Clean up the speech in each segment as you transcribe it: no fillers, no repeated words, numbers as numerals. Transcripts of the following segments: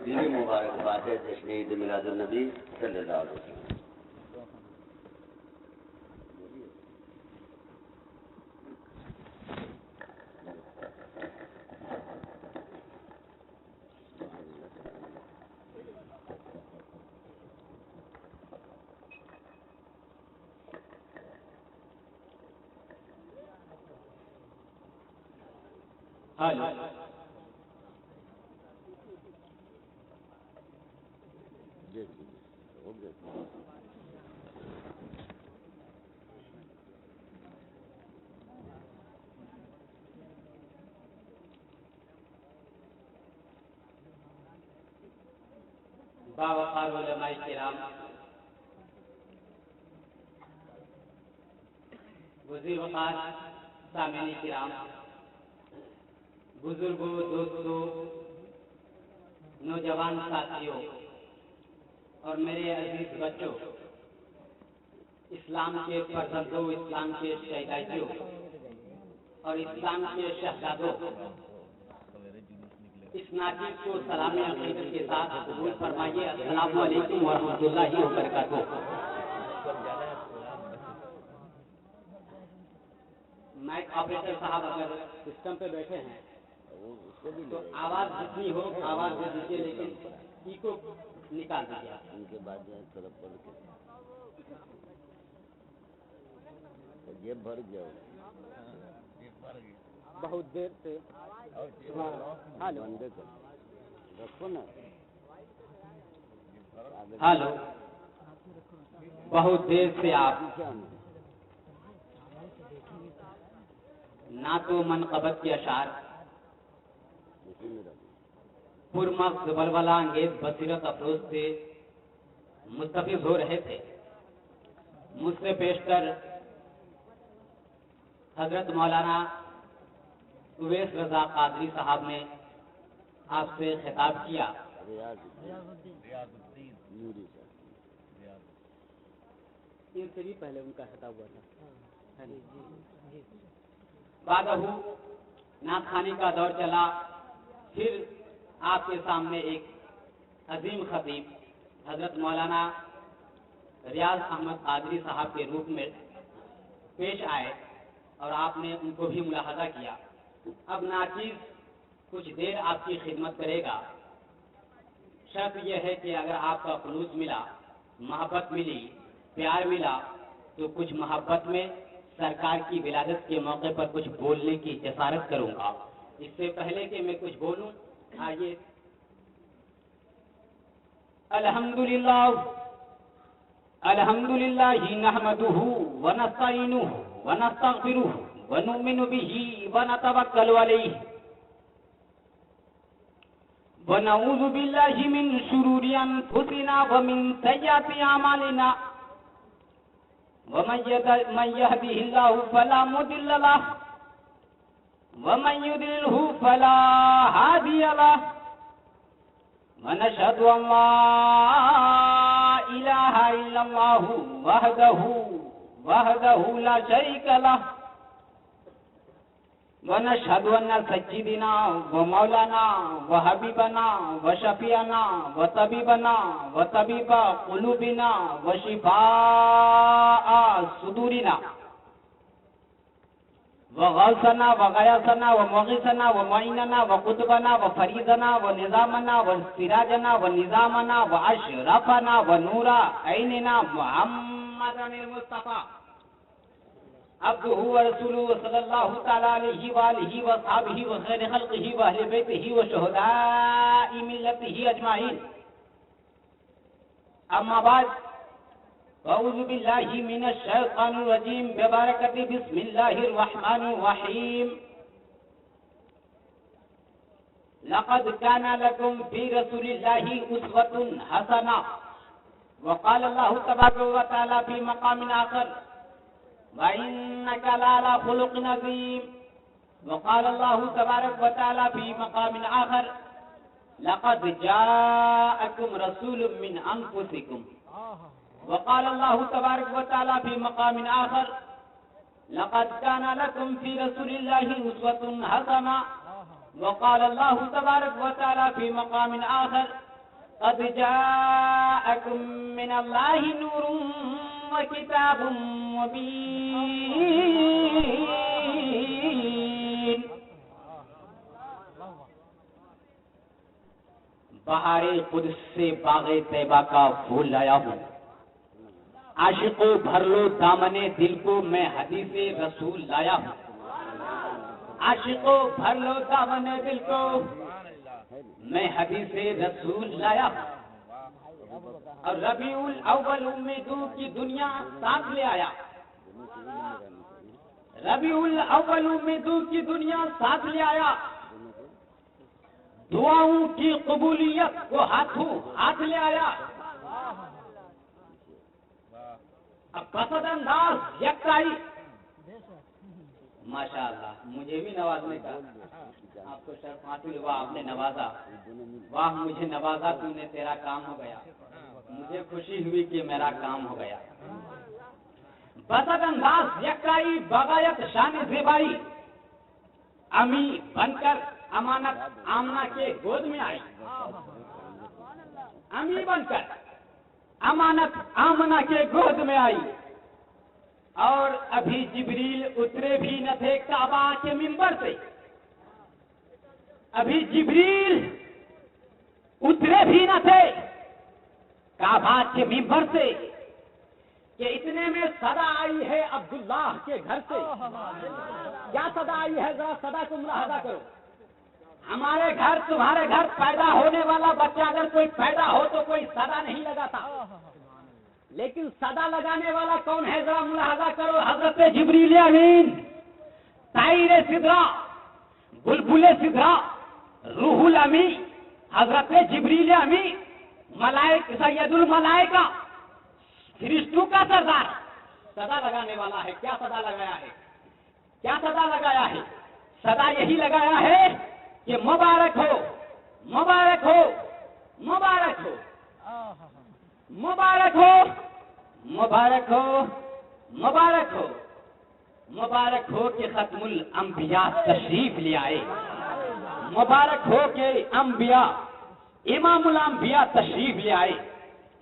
دینی مبارکباد ہے جشن عید میلاد النبی صلی اللہ علیہ وسلم۔ باوقار علماء کرام، وزیر وقار سامعین کرام، بزرگوں، دوستوں، نوجوان ساتھیوں اور میرے عزیز بچوں، اسلام کے فرزندوں، اسلام کے شہدائیوں اور اسلام کے شہزادوں، اس ناطق کو سلام عقیدت کے ساتھ قبول فرمائیے۔ السلام علیکم ورحمۃ اللہ وبرکاتہ۔ مائک آپریٹر صاحب اگر سسٹم پہ بیٹھے ہیں تو آواز جتنی ہو آواز دے دیجیے، لیکن ایکو نکال دیجیے۔ ان کے بعد یہ بھر گیا بہت دیر سے ہلو، بہت دیر سے آپ نعت و منقبت کے اشعار پرمغز ولولہ انگیز بصیرت افروز سے مستفیض ہو رہے تھے۔ مجھ سے پیشتر حضرت مولانا اویس رضا قادری صاحب نے آپ سے خطاب کیا۔ ان سے بھی پہلے ان کا خطاب ہوا تھا۔ بعد نعت خوانی کا دور چلا، پھر آپ کے سامنے ایک عظیم خطیب حضرت مولانا ریاض احمد قادری صاحب کے روپ میں پیش آئے اور آپ نے ان کو بھی ملاحظہ کیا۔ اب ناچیز کچھ دیر آپ کی خدمت کرے گا۔ شرط یہ ہے کہ اگر آپ کا خلوص ملا، محبت ملی، پیار ملا تو کچھ محبت میں سرکار کی ولادت کے موقع پر کچھ بولنے کی جسارت کروں گا۔ اس سے پہلے کہ میں کچھ بولوں، آئیے۔ الحمدللہ نحمدہ ونستعینہ ونستغفرہ ونؤمن به ونتوکل علیہ ونعوذ باللہ من شرور انفسنا ومن سیئات اعمالنا ومن یهده اللہ فلا مضل له ومن یضللہ فلا ہادی له ونشهد ان لا الہ الا اللہ وحدہ لا شریک له ونشهد ان سیدنا ومولانا وحبیبنا وشفیعنا وطبیبنا وطبیب قلوبنا وشفاء صدورنا وغوثنا وغیاثنا ومغیثنا ومعیننا وقطبنا وفریدنا ونظامنا وسراجنا ونظامنا واشرفنا ونور عیننا محمد المصطفى عبدہ ورسولہ صلی اللہ تعالی علیہ وآلہ وصحبہ وخیر خلقہ واہل بیتہ وشہداء ملتہ اجمعین۔ اما بعد، اعوذ باللہ من الشیطان الرجیم ببرکۃ بسم اللہ الرحمن الرحیم۔ لقد كان لكم في رسول الله أسوة حسنة، وقال الله تبارك وتعالى في مقام آخر وَإِنَّكَ لَعَلَىٰ خُلُقٍ عَظِيمٍ، وقال الله تبارك وتعالى في مقام آخر لقد جاءكم رسول من أنفسكم، وقال الله تبارك وتعالى في مقام آخر لقد كان لكم في رسول الله أسوة حسنة، وقال الله تبارك وتعالى في مقام آخر قد جاءكم من الله نور وكتاب مبين. بہار قدس سے باغ طیبہ کا پھول لایا ہوں. عاشقوں بھر لو دامن دل کو میں حدیث رسول لایا ہوں. عاشقوں بھر لو دامن دل کو میں حدیث رسول لایا ہوں. اور ربیع الاول امیدوں کی دنیا ساتھ لے آیا. ربیع الاول امیدوں کی دنیا ساتھ لے آیا. دعاؤں کی قبولیت کو ہاتھوں ہاتھ لے آیا. اب پسند انداز یکتائی. ماشاء اللہ مجھے بھی نوازنے کا آپ کو شرف حاصل ہوا. آپ نے نوازا. واہ مجھے نوازا تو نے تیرا کام ہو گیا. مجھے خوشی ہوئی کہ میرا کام ہو گیا. بسط انداز یکائی بغایت شان زیبائی امی بن کر امانت آمنہ کے گود میں آئی. امی بن کر امانت آمنہ کے گود میں آئی. اور ابھی جبریل اترے بھی نہ تھے کعبہ کے منبر سے. ابھی جبریل اترے بھی نہ تھے کعبہ کے منبر سے کہ اتنے میں صدا آئی ہے عبداللہ کے گھر سے. کیا صدا آئی ہے ذرا صدا کو ملاحظہ کرو. ہمارے گھر تمہارے گھر پیدا ہونے والا بچہ اگر کوئی پیدا ہو تو کوئی صدا نہیں لگاتا. لیکن صدا لگانے والا کون ہے ذرا ملاحظہ کرو. حضرت جبریل امین طائر سدرا بلبل سدرا روح الامی حضرت جبریل امی ملائک سید الملائکہ فرشتوں کا سردار صدا لگانے والا ہے. کیا صدا لگایا ہے؟ کیا صدا لگایا ہے؟ صدا یہی لگایا ہے کہ مبارک ہو مبارک ہو مبارک ہو مبارک ہو مبارک ہو مبارک ہو مبارک ہو کہ ختم الانبیاء تشریف لے آئے. مبارک ہو کہ انبیاء امام الانبیاء تشریف لے آئے.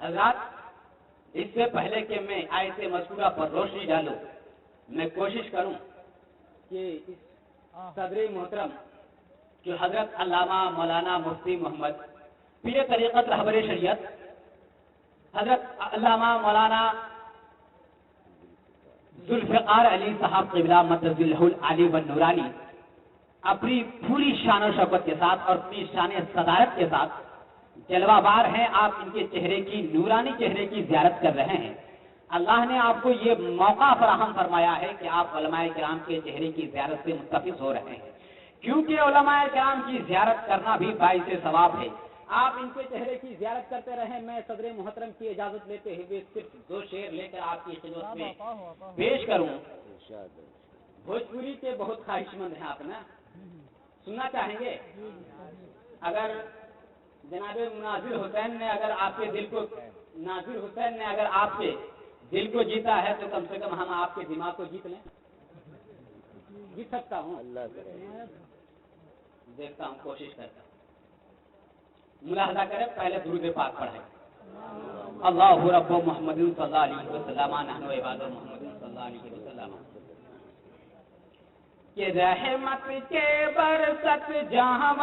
حضرات اس سے پہلے کہ میں آیت مذکورہ پر روشنی ڈالوں میں کوشش کروں کہ اس صدر محترم جو حضرت علامہ مولانا مفتی محمد پیر طریقت رہبر شریعت حضرت علامہ مولانا ذوالفقار علی صاحب قبلہ مدد العلی والنورانی اپنی پوری شان و شوکت کے ساتھ اور اپنی شان صدارت کے ساتھ جلوہ بار ہیں. آپ ان کے چہرے کی نورانی چہرے کی زیارت کر رہے ہیں. اللہ نے آپ کو یہ موقع فراہم فرمایا ہے کہ آپ علماء کرام کے چہرے کی زیارت سے متفق ہو رہے ہیں. کیونکہ علماء کرام کی زیارت کرنا بھی باعث ثواب ہے. آپ ان کے چہرے کی زیارت کرتے رہیں. میں صدر محترم کی اجازت لیتے ہوئے صرف 2 شعر لے کر آپ کی خدمت میں پیش کروں. بھوجپوری کے بہت خواہش مند ہیں آپ نا, سننا چاہیں گے؟ اگر جناب ناظر حسین نے اگر آپ کے دل کو ناظر حسین نے اگر آپ کے دل کو جیتا ہے تو کم سے کم ہم آپ کے دماغ کو جیت لیں. جیت سکتا ہوں. دیکھتا ہوں, کوشش کرتا ہوں. ملاحظہ کریں, پہلے درود پاک پڑھیں. اللہ رب محمد صلی اللہ علیہ وسلم نحن عباد محمد صلی اللہ علیہ وسلم. کہ رحمت کے برست جہاں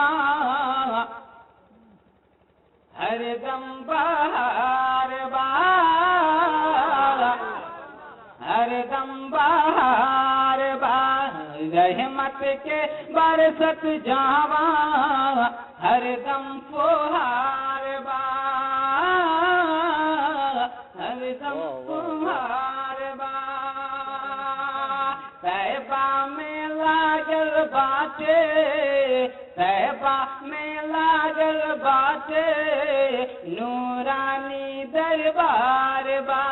ہر دم بہار بہار ہر دم بہار بہار رحمت کے برست جہاں ہر دم فہار بہار ہر دم فہار بہار. طیبہ میں لاگل باتے طیبہ میں لاگل باتے نورانی دربار با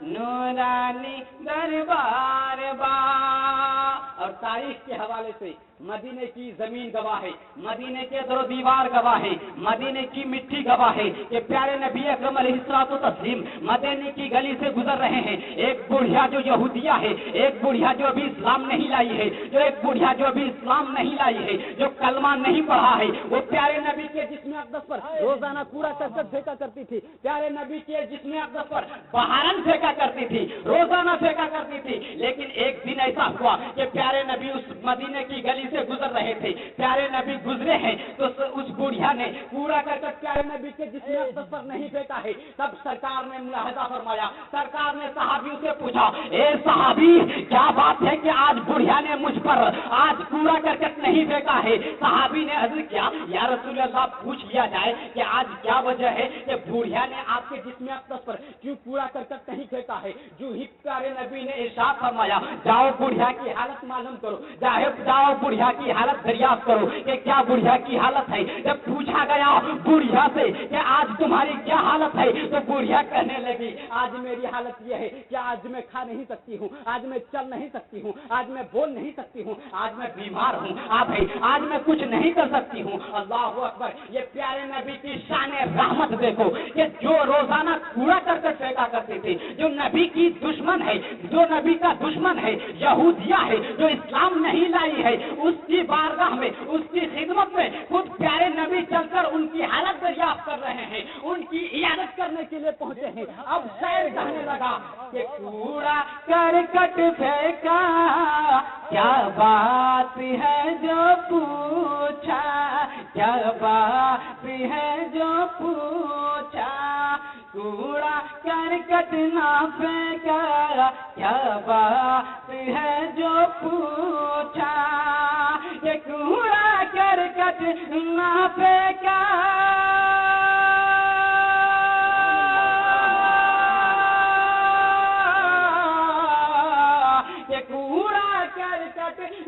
نورانی دربار با. اور تاریخ کے حوالے سے مدینے کی زمین گواہ ہے، مدینے کے در و دیوار گواہ ہے، مدینے کی مٹی گواہ ہے کہ پیارے نبی اکرم علیہ الصلوۃ والتسلیم مدینے کی گلی سے گزر رہے ہیں. ایک بڑھیا جو یہودیہ ہے، ایک بڑھیا جو ابھی اسلام نہیں لائی ہے، جو ایک بڑھیا جو ابھی اسلام نہیں لائی ہے، جو کلمہ نہیں پڑھا ہے، وہ پیارے نبی کے جسم اقدس پر روزانہ کوڑا کرکٹ پھینکا کرتی تھی. پیارے نبی کے جسم اقدس پر بہارن پھینکا کرتی تھی، روزانہ پھینکا کرتی تھی. لیکن ایک دن ایسا ہوا کہ پیارے نبی اس مدینے کی گلی سے گزر رہے تھے، پیارے نبی گزرے ہیں تو اس بڑھیا نے کوڑا کرکٹ پیارے نبی کے جسم اقدس پر نہیں پھینکا ہے. تب سرکار نے ملاحظہ فرمایا، سرکار نے صحابیوں سے پوچھا، اے صحابی کیا بات ہے کہ آج بڑھیا نے مجھ پر آج کوڑا کرکٹ نہیں پھینکا ہے؟ صحابی نے عرض کیا، یا رسول اللہ پوچھ لیا جائے کہ آج کیا وجہ ہے کہ بڑھیا نے آپ کے جسم اقدس پر کیوں کوڑا کرکٹ نہیں پھینکا ہے؟ جو ہی پیارے نبی نے ارشاد فرمایا، جاؤ بڑھیا کی حالت معلوم کرو، جاؤ بڑھیا کی حالت دریافت کرو کہ کیا بڑھیا کی حالت ہے. جب پوچھا گیا بڑھیا سے کہ آج تمہاری کیا حالت ہے تو بڑھیا کہنے لگی، آج میری حالت یہ ہے کہ آج میں کھا نہیں سکتی ہوں، آج میں چل نہیں سکتی ہوں، آج میں بول نہیں سکتی ہوں، آج میں بیمار ہوں، آج میں کچھ نہیں کر سکتی ہوں. اللہ اکبر. یہ پیارے نبی کی شان رحمت دیکھو کہ جو روزانہ کوڑا کرکٹ پھینکا کرتی تھی، جو نبی کی دشمن ہے، جو نبی کا دشمن ہے، یہودیہ ہے، جو اسلام نہیں لائی ہے، اس کی بارگاہ میں، اس کی خدمت میں خود پیارے نبی چل کر ان کی حالت دریافت کر رہے ہیں، ان کی عیادت کرنے کے لیے پہنچے ہیں. اب شاعر کہنے لگا کہ کوڑا کرکٹ پھینکا کیا بات ہے جو پوچھا، کیا بات ہے جو پوچھا، کوڑا کرکٹ نہ پھینکا کیا بات ہے جو پوچھا، یہ کوڑا کرکٹ نہ پھینکا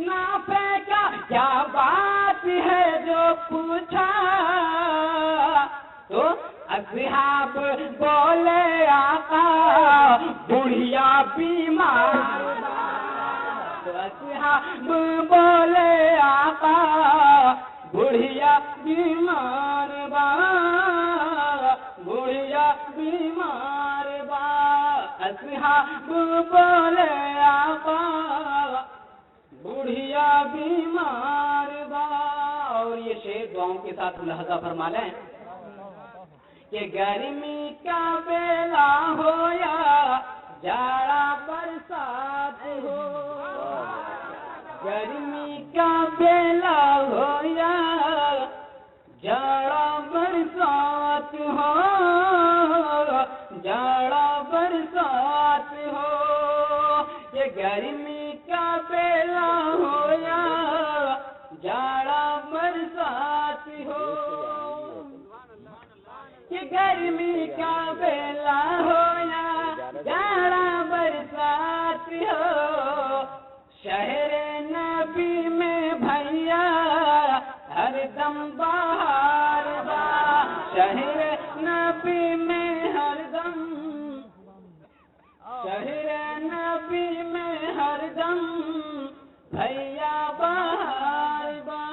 نہ پھینکا کیا بات ہے جو پوچھا. تو اصحاب بولے آقا بڑھیا بیمار، تو اصحاب بولے آقا بڑھیا بیمار با، بڑھیا بیمار با. اصحاب بولے آقا بڑھیا بیمار با. اور یہ شعر دعاؤں کے ساتھ ملاحظہ فرما لیں کہ گرمی کا بیلا ہو یا جاڑا برسات ہو، گرمی کا بیلا ہو یا جاڑا برسات ہو، جاڑا برسات ہو، یہ گرمی کا بیلا ہو یا جاڑا برسات ہو، کہ گرمی کا بیلا ہو یا جاڑا برسات ہو. شہر نبی میں بھیا ہر دم بہار با، شہر نبی میں ہر دم، شہر نبی میں ہر دم بھیا بہار با،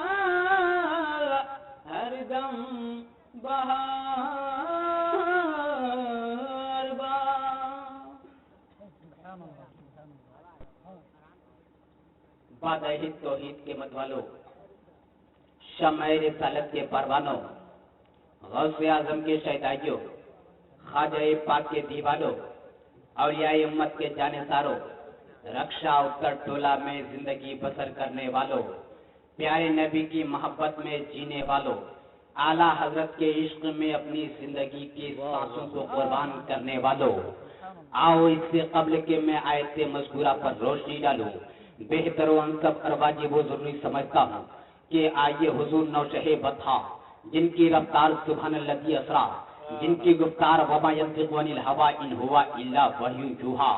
ہر دم بہار با. بادہ توحید کے مت والوں، شمع رسالت کے پروانوں، غوث اعظم کے شہدائیوں، خواجہ پاک کے دیوانوں، اولیاء امت کے جانثاروں، رکشا اتر ٹولہ میں زندگی بسر کرنے والوں، پیارے نبی کی محبت میں جینے والوں، اعلیٰ حضرت کے عشق میں اپنی زندگی کی سانسوں کو قربان کرنے والوں، آؤ اس سے قبل کہ میں آیت مذکورہ پر روشنی ڈالوں، بہتر و انسب اور واجب و ضروری سمجھتا ہوں کہ آئیے حضور نوشہ بطحا، جن کی رفتار سبحان الذی اسرا، جن کی گفتار وما ینطق عن الہوی ان ہوا الا وحی یوحی،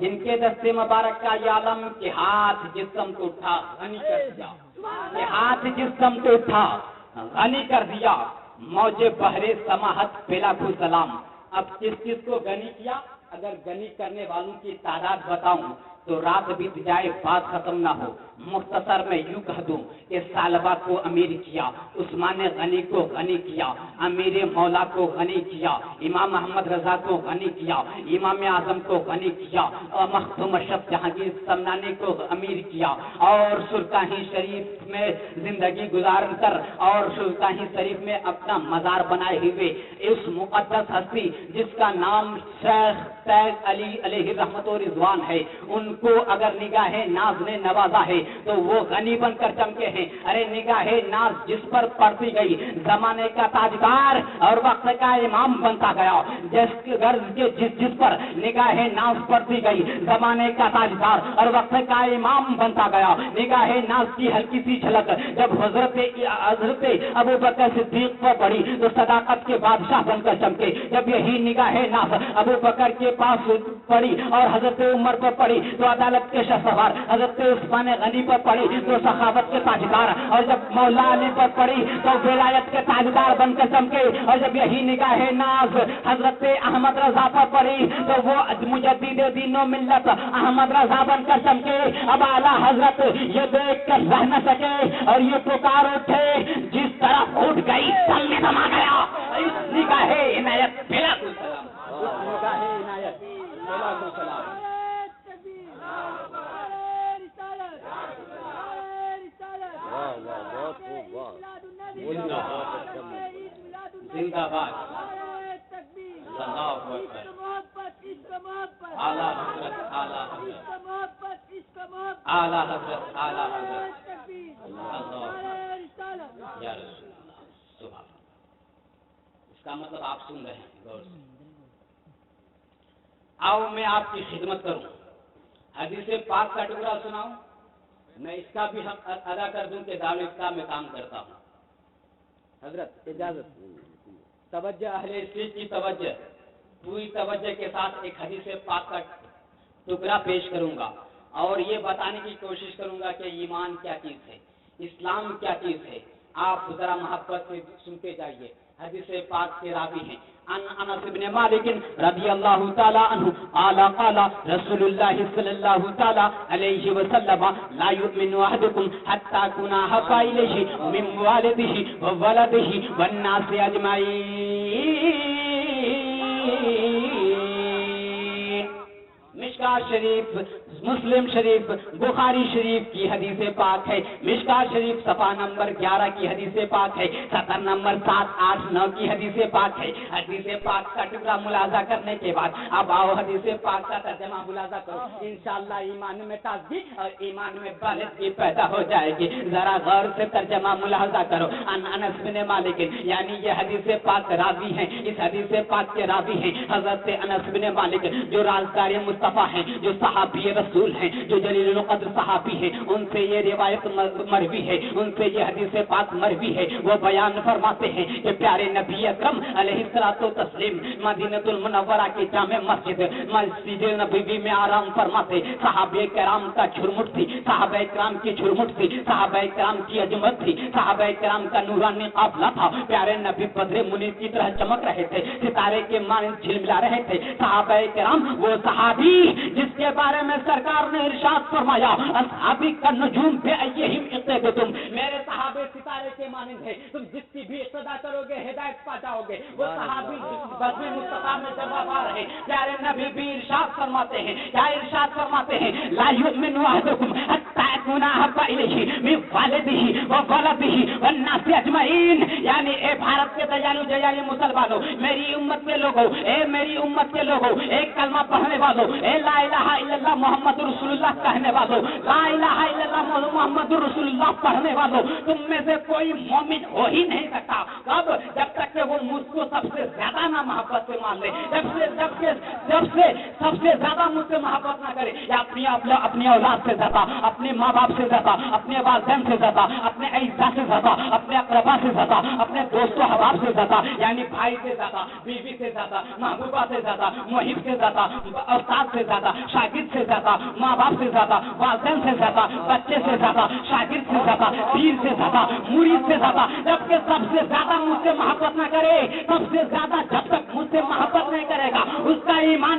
جن کے دست مبارک کا یہ عالم کہ ہاتھ جس سمت اٹھا غنی کر دیا، کہ ہاتھ جس سمت اٹھا غنی کر دیا، موج بحر سماحت پہ لاکھوں سلام. اب کس کس کو غنی کیا؟ اگر غنی کرنے والوں کی تعداد بتاؤں تو رات بیت جائے بات ختم نہ ہو. مختصر میں یوں کہہ دوں کہ سالبہ کو امیر کیا, عثمان غنی کو غنی کیا, امیر مولا کو غنی کیا, امام محمد رضا کو غنی کیا, امام اعظم کو غنی کیا, اور مخدوم اشرف جہانگیر سمنانی کو امیر کیا, اور سلطانی شریف میں زندگی گزار کر اور سلطانی شریف میں اپنا مزار بنائے ہوئے اس مقدس ہستی جس کا نام شیخ سید علی علیہ رحمت و رضوان ہے, ان کو اگر نگاہ ناز نے نوازا ہے تو وہ غنی بن کر چمکے ہیں. ارے نگاہ ناز جس پر پڑتی گئی زمانے کا تاجدار اور وقت کا امام بنتا گیا, جس پر نگاہ ناز پڑتی گئی زمانے کا تاجدار اور وقت کا امام بنتا گیا. نگاہ ناز کی ہلکی سی جھلک جب حضرت ابو بکر صدیق پر پڑی تو صداقت کے بادشاہ بن کر چمکے. جب یہی نگاہ ناز ابو بکر کے پاس پڑی اور حضرت عمر پر پڑی تو عدالت کے شہسوار, حضرت عثمان غنی پر پڑی تو سخاوت کے تاجدار, اور جب مولا علی پر پڑی تو ولایت کے تاجدار بن کر چمکے. اور جب یہی نگاہ ناز حضرت احمد رضا پر پڑی تو وہ مجدد دین و ملت احمد رضا بن کر چمکے. اب اعلیٰ حضرت یہ دیکھ کر رہ نہ سکے اور یہ پکار اٹھے, جس طرح اٹھ گئی چل میں سما گیا. اس نگاہ عنایت بلا کوئی سلام, اس نگاہ عنایت بلا کوئی سلام. زندہ باد. اعلیٰ حضرت اعلیٰ حضرت اعلیٰ حضرت اعلیٰ حضرت یا رسول اللہ. سبحان. اس کا مطلب آپ سن رہے ہیں غور سے. آؤ میں آپ کی خدمت کروں, حدیث پاک کا ٹکڑا سناؤں, میں اس کا بھی حق ادا کر دوں کہ دعوت میں کام کرتا ہوں. حضرت اجازت, توجہ اہل اسلام کی توجہ, پوری توجہ کے ساتھ ایک حدیث پاک کا ٹکڑا پیش کروں گا اور یہ بتانے کی کوشش کروں گا کہ ایمان کیا چیز ہے, اسلام کیا چیز ہے. آپ ذرا محبت سے سنتے جائیے. حدیث پاک کے راوی ہیں عن انس بن مالک رضی اللہ تعالی عنہ قال قال رسول اللہ صلی اللہ تعالی علیہ وسلم لا یؤمن احدکم حتی اکون احب الیہ من والدہ وولدہ والناس اجمعین. مشکات شریف, مسلم شریف, بخاری شریف کی حدیث پاک ہے. مشکات شریف صفحہ نمبر 11 کی حدیث پاک ہے. سطر نمبر 7, 8, 9 کی حدیث پاک ہے. حدیث پاک کا ٹکڑا ملاحظہ کرنے کے بعد اب آؤ حدیث پاک کا ترجمہ ملاحظہ کرو. انشاءاللہ ایمان میں تازگی اور ایمان میں بالغی پیدا ہو جائے گی. ذرا غور سے ترجمہ ملاحظہ کرو. عن انس بن مالک, یعنی یہ حدیث پاک راوی ہیں, اس حدیث پاک کے راوی ہیں حضرت انس بن مالک جو رازدار مصطفیٰ ہیں, جو صحابی رسول ہیں, جو جلیل القدر صحابی ہیں. ان سے یہ روایت مروی ہے, ان سے یہ حدیث پاک مروی ہے. وہ بیان فرماتے ہیں کہ پیارے نبی اکرم علیہ الصلوۃ والتسلیم مدینۃ المنورہ کی جامع مسجد نبوی میں آرام فرماتے. صحابہ کرام کا جھرمٹ تھی, صحابہ کرام کی جھرمٹ تھی, صحابہ کرام کی عظمت تھی, صحابہ کرام کا نورانی قافلہ تھا. پیارے نبی بدر منیر کی طرح چمک رہے تھے, ستارے کے مانند جھلملا رہے تھے. صحابہ کرام وہ صحابی جس کے بارے میں سرکار نے ارشاد فرمایا اصحابی کا نجوم پہ ایہم اقتدتم, میرے صحابے ستارے کے مانند ہیں, تم جس کی بھی اقتدا کرو گے ہدایت پا جاؤ گے. وہ صحابی بدر مصطفیٰ میں جواب آ رہے, پیارے نبی بھی ارشاد فرماتے ہیں. کیا ارشاد فرماتے ہیں؟ لا یؤمن احدکم حتی یکون احب الیہ من والدہ وولدہ والناس اجمعین. یعنی اے بھارت کے دیالو جیالو مسلمانوں, میری امت کے لوگوں, اے میری امت کے لوگوں, ایک کلمہ پڑھنے والوں, اے لا الہ الا اللہ محمد رسول اللہ کہنے والوں, لا الہ الا اللہ محمد رسول اللہ پڑھنے والوں, تم میں سے کوئی مومن ہو ہی نہیں سکتا. کب؟ جب تک کہ وہ مجھ کو سب سے زیادہ نہ محبت سے مان لے, سب سے زیادہ مجھ سے محبت نہ کرے, یا اپنی اولاد سے زیادہ, اپنے ماں باپ سے زیادہ, اپنے والدین سے زیادہ, اپنے اعزا سے زیادہ, اپنے اقربا سے زیادہ, اپنے دوست و احباب سے زیادہ, یعنی بھائی سے زیادہ, بیوی سے زیادہ, محبوبہ سے زیادہ, محب سے زیادہ, استاد سے زیادہ, شاگرد سے زیادہ, ماں باپ سے زیادہ, والدین سے زیادہ, بچے سے زیادہ, شاگرد سے زیادہ, پیر سے زیادہ, مرید سے زیادہ. جبکہ سب سے زیادہ مجھ سے محبت نہ کرے, سب سے زیادہ جب تک مجھ سے محبت نہیں کرے گا اس کا ایمان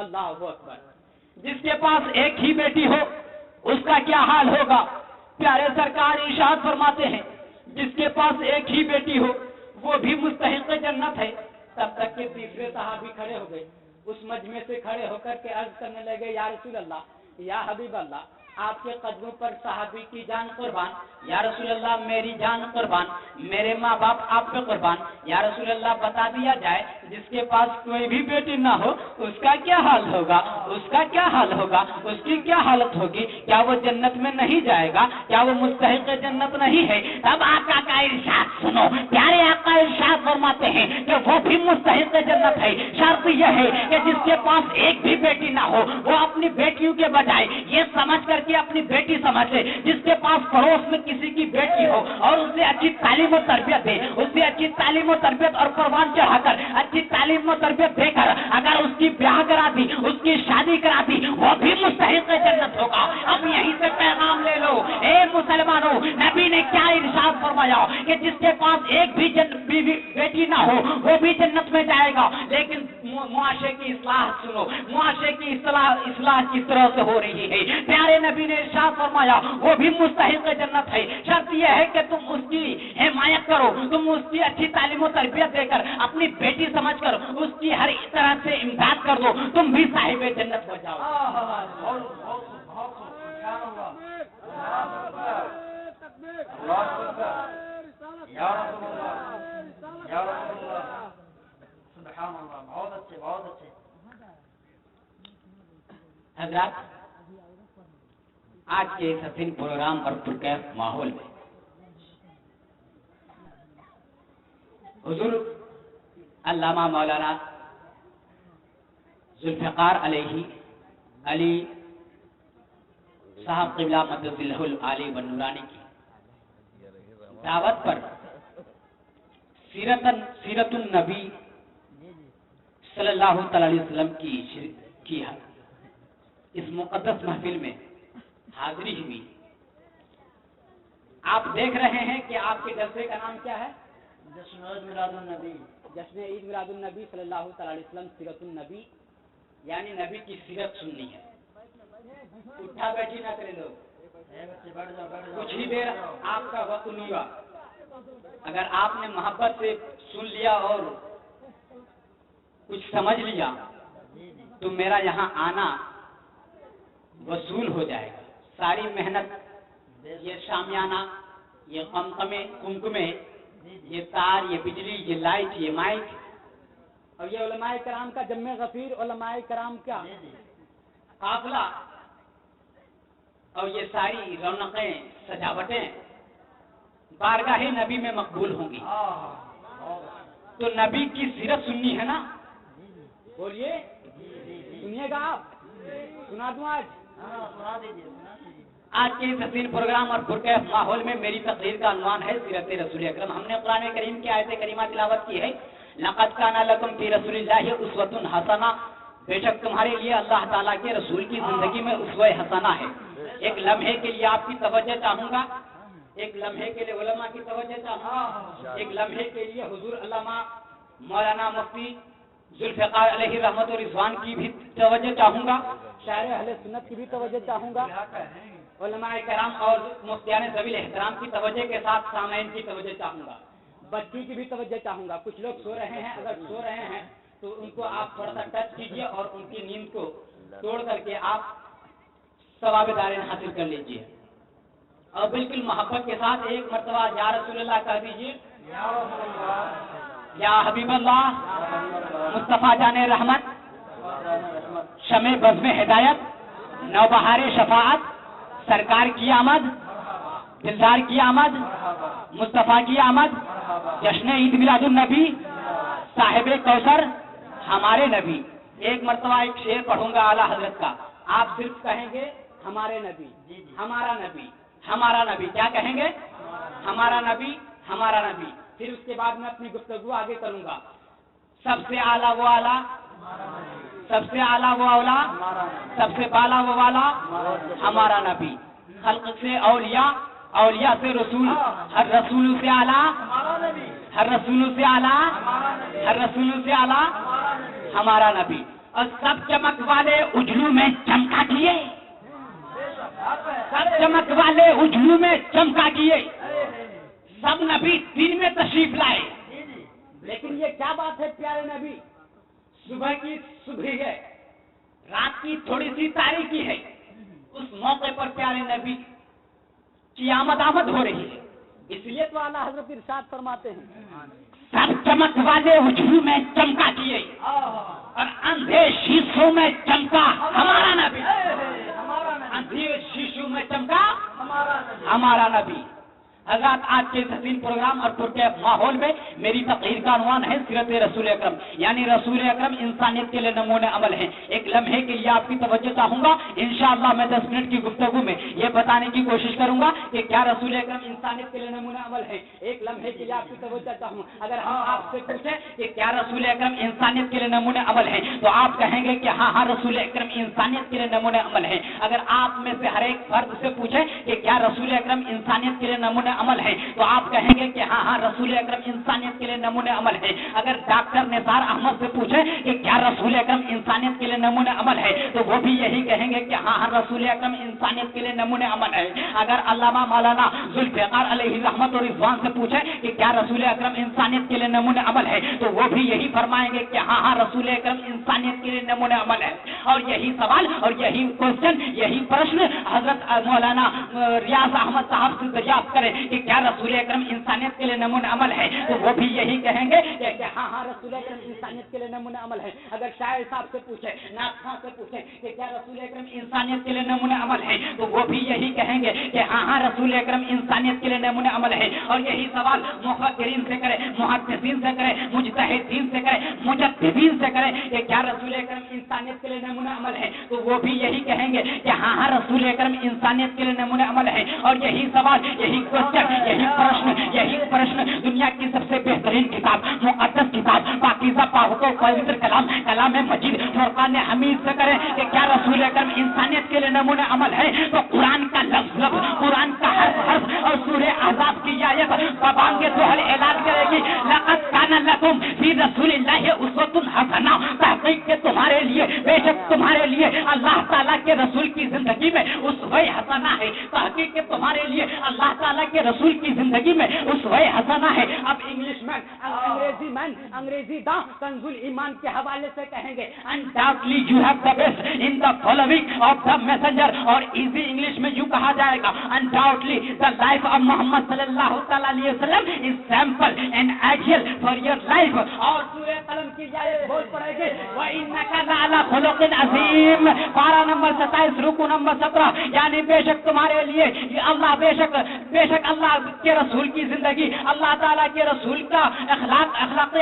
اللہ اکبر. جس کے پاس ایک ہی بیٹی ہو اس کا کیا حال ہوگا؟ پیارے سرکار ارشاد فرماتے ہیں جس کے پاس ایک ہی بیٹی ہو وہ بھی مستحق جنت ہے. تب تک کہ تیسرے صحابی کھڑے ہو گئے. اس مجمع سے کھڑے ہو کر کے عرض کرنے لگے یا رسول اللہ، یا حبیب اللہ، آپ کے قدموں پر صحابی کی جان قربان. یا رسول اللہ میری جان قربان، میرے ماں باپ آپ پہ قربان. یا رسول اللہ بتا دیا جائے جس کے پاس کوئی بھی بیٹی نہ ہو اس کا کیا حال ہوگا؟ اس کا کیا حال ہوگا؟ اس کی کیا حالت ہوگی؟ کیا وہ جنت میں نہیں جائے گا؟ کیا وہ مستحق جنت نہیں ہے؟ تب آقا کا ارشاد سنو، پیارے آقا ارشاد فرماتے ہیں کہ وہ بھی مستحق جنت ہے. شرط یہ ہے کہ جس کے پاس ایک بھی بیٹی نہ ہو وہ اپنی بیٹیوں کے بجائے یہ سمجھ کر کے اپنی بیٹی سمجھ لے. جس کے پاس پڑوس میں کسی کی بیٹی ہو اور اسے اچھی تعلیم و تربیت دے، اسے اچھی تعلیم و تربیت اور قربان چڑھا کر اچھی تعلیم و تربیت دے کر اگر اس کی بیاہ کرا دی، اس کی شادی کرا دی، وہ بھی مستحق جنت ہوگا. اب یہیں سے پیغام لے لو اے مسلمانوں، نبی نے کیا ارشاد فرمایا کہ جس کے پاس ایک بھی بیٹی نہ ہو وہ بھی جنت میں جائے گا. لیکن معاشرے کی اصلاح سنو، معاشرے کی اصلاح کس طرح سے ہو رہی ہے. پیارے نبی نے ارشاد فرمایا وہ بھی مستحق جنت ہے. شرط یہ ہے کہ تم اس کی حمایت کرو، تم اس کی اچھی تعلیم و تربیت دے کر اپنی بیٹی سمجھ کر اس کی ہر طرح سے امداد کر دو، تم بھی صاحب جنت ہو جاؤ. حضرات، آج کے اس حسین پروگرام اور پرکیف ماحول میں حضور علامہ مولانا ذوالفقار علیہ علی صاحب قبلہ مدد اللہ العالی والنورانی کی دعوت پر سیرت النبی صلی اللہ تعالی علیہ وسلم کی اس مقدس محفل میں حاضری ہوئی. آپ دیکھ رہے ہیں کہ آپ کے جلسے کا نام کیا ہے؟ جشن عید میلاد النبی. جشن عید میلاد النبی صلی اللہ تعالی علیہ وسلم، سیرت النبی، یعنی نبی کی سیرت سننی ہے. اٹھا بیٹھی نہ کرے لوگ، کچھ ہی دیر آپ کا وقت نہیں ہوا. اگر آپ نے محبت سے سن لیا اور کچھ سمجھ لیا تو میرا یہاں آنا وصول ہو جائے گا. ساری محنت، یہ شامیانہ، یہ قمقمے، یہ تار، یہ بجلی، یہ لائٹ، یہ مائک، اور یہ علماء کرام کا جمع غفیر، علماء کرام کا قافلہ، اور یہ ساری رونقیں، سجاوٹیں بارگاہ نبی میں مقبول ہوں گی. تو نبی کی سیرت سننی ہے نا؟ بولیے، سنیے گا آپ؟ سنا دوں آج کے اس حسین پروگرام اور پرکیف ماحول میں میری تقریر کا عنوان ہے سیرت رسول اکرم. ہم نے قرآن کریم کی آیت کریمہ تلاوت کی ہے، لقد کان لکم فی رسول اللہ اسوۃ حسنہ، بے شک تمہارے لیے اللہ تعالیٰ کے رسول کی زندگی میں اسوہ حسنہ ہے. ایک لمحے کے لیے آپ کی توجہ چاہوں گا، ایک لمحے کے لیے علماء کی توجہ چاہوں گا، ایک لمحے کے لیے حضور علامہ مولانا مفتی ذوالفقار علیہ رحمت و رضوان کی بھی توجہ چاہوں گا، شاعر اہل سنت کی بھی توجہ چاہوں گا، علماء کرام اور مفتیان ذوی احترام کی توجہ کے ساتھ سامعین کی توجہ چاہوں گا، بچی کی بھی توجہ چاہوں گا. کچھ لوگ سو رہے ہیں، اگر سو رہے ہیں تو ان کو آپ تھوڑا سا ٹچ کیجیے اور ان کی نیند کو توڑ کر کے آپ ثواب دارین حاصل کر لیجیے. اور بالکل محبت کے ساتھ ایک مرتبہ یا رسول اللہ کہہ دیجیے، یا حبیب اللہ، مصطفیٰ جان رحمت، شمع بزم ہدایت، نوبہار شفاعت، سرکار کی آمد، دلدار کی آمد، مصطفیٰ کی آمد، جشن عید میلاد النبی، صاحب کوثر، ہمارے نبی. ایک مرتبہ ایک شعر پڑھوں گا اعلیٰ حضرت کا، آپ صرف کہیں گے ہمارے نبی، ہمارا نبی، ہمارا نبی. کیا کہیں گے؟ ہمارا نبی، ہمارا نبی. پھر اس کے بعد میں اپنی گفتگو آگے کروں گا. سب سے اعلیٰ وہ اعلیٰ، سب سے اعلیٰ وہ اولیٰ، سب سے بالا وہ والا، ہمارا نبی. خلق سے اولیاء، اولیاء سے رسول، ہر رسول سے اعلیٰ، ہر رسول سے اعلیٰ، ہر رسول سے اعلیٰ، ہمارا نبی. اور سب چمک والے اجلو میں چمکا کیے، سب چمک والے اجلو میں چمکا کیے، سب نبی دن میں تشریف لائے. لیکن یہ کیا بات ہے پیارے نبی، صبح کی صبح ہے، رات کی تھوڑی سی تاریکی ہے، اس موقع پر پیارے نبی کی آمد ہو رہی ہے. اس لیے تو اعلیٰ حضرت ارشاد فرماتے ہیں سب چمک والے اجلو میں چمکا کیے اور اندھے شیشوں میں چمکا ہمارا نبی، اندھے شیشوں میں چمکا ہمارا نبی. حضرات آج کے حسین پروگرام اور پرکیف ماحول میں میری تقریر کا عنوان ہے سیرت رسول اکرم، یعنی رسول اکرم انسانیت کے لیے نمونہ عمل ہے. ایک لمحے کے لیے آپ کی توجہ چاہوں گا. انشاءاللہ میں 10 منٹ کی گفتگو میں یہ بتانے کی کوشش کروں گا کہ کیا رسول اکرم انسانیت کے لیے نمونہ عمل ہے. ایک لمحے کے لیے آپ کی توجہ چاہوں. اگر ہم آپ سے پوچھیں کہ کیا رسول اکرم انسانیت کے لیے نمونہ عمل ہے تو آپ کہیں گے کہ ہاں رسول اکرم انسانیت کے لیے نمونہ عمل ہے. اگر آپ میں سے ہر ایک فرد سے پوچھیں کہ کیا رسول اکرم انسانیت کے لیے نمونہ عمل ہے تو آپ کہیں گے کہ ہاں رسول اکرم انسانیت کے لیے نمونہ عمل ہے. اگر ڈاکٹر نثار احمد سے پوچھیں کہ کیا رسول اکرم انسانیت کے لیے نمونہ عمل ہے تو وہ بھی یہی کہیں گے کہ ہاں رسول اکرم انسانیت کے لیے نمونہ عمل ہے. اگر علامہ مولانا ذوالفقار علیہ رحمت اور رضوان سے پوچھیں کہ کیا رسول اکرم انسانیت کے لیے نمونہ عمل ہے تو وہ بھی یہی فرمائیں گے کہ ہاں رسول اکرم انسانیت کے لیے نمونہ عمل ہے. اور یہی سوال اور یہی کوشچن، یہی پرشن حضرت مولانا ریاض احمد صاحب سے دریافت کریں کہ کیا رسول اکرم انسانیت کے لیے نمونہ عمل ہے تو وہ بھی یہی کہیں گے کہ ہاں رسول اکرم انسانیت کے لیے نمونہ عمل ہے. اگر شاعر صاحب سے پوچھے، نعت خواں سے پوچھے کہ کیا رسول اکرم انسانیت کے لیے نمونہ عمل ہے تو وہ بھی یہی کہیں گے کہ ہاں رسول اکرم انسانیت کے لیے نمونہ عمل ہے. اور یہی سوال مفکرین سے کرے، محدثین سے کرے، مجتہدین سے کرے، مجددین سے کرے کہ کیا رسول اکرم انسانیت کے لیے نمونہ عمل ہے تو وہ بھی یہی کہیں گے کہ ہاں رسول اکرم انسانیت کے لیے نمونہ عمل ہے. اور یہی سوال، یہی کوشچن، یہی پرشن دنیا کی سب سے بہترین کتاب، مقدس کتاب، پاکیزہ پاک و پوتر کلام مجید فرقان حمید سے کریں کہ کیا رسول اکرم انسانیت کے لیے نمونہ عمل ہے تو قرآن کا لفظ، قرآن کا حرف اور سورہ احزاب کی آیت پابانگ دوہل اعلان کرے گی لقد کان لکم فی رسول اللہ اسوۃ حسنہ. تحقیق کے تمہارے لیے، بے شک تمہارے لیے اللہ تعالیٰ کے رسول کی زندگی میں اسوہ حسنہ ہے. تحقیق کے تمہارے لیے اللہ تعالیٰ کے رسول کی زندگی میں اسوہ حسنہ ہے. اب انگلش مین، انگریزی داں کنز الایمان کے حوالے سے کہیں گے undoubtedly you have the best in the following of the messenger. اور ایزی انگلش میں یوں کہا جائے گا undoubtedly the life of محمد صلی اللہ تعالیٰ علیہ وسلم is sample and ideal for your life. اور سورہ قلم کی آیت بول پڑے گی وَإِنَّكَ لَعَلَىٰ خُلُقٍ عَظِيمٍ، پارہ نمبر 27 رکوع نمبر 17. یعنی بے شک تمہارے لیے اللہ، بے شک اللہ کے رسول کی زندگی، اللہ تعالیٰ کے رسول کا اخلاق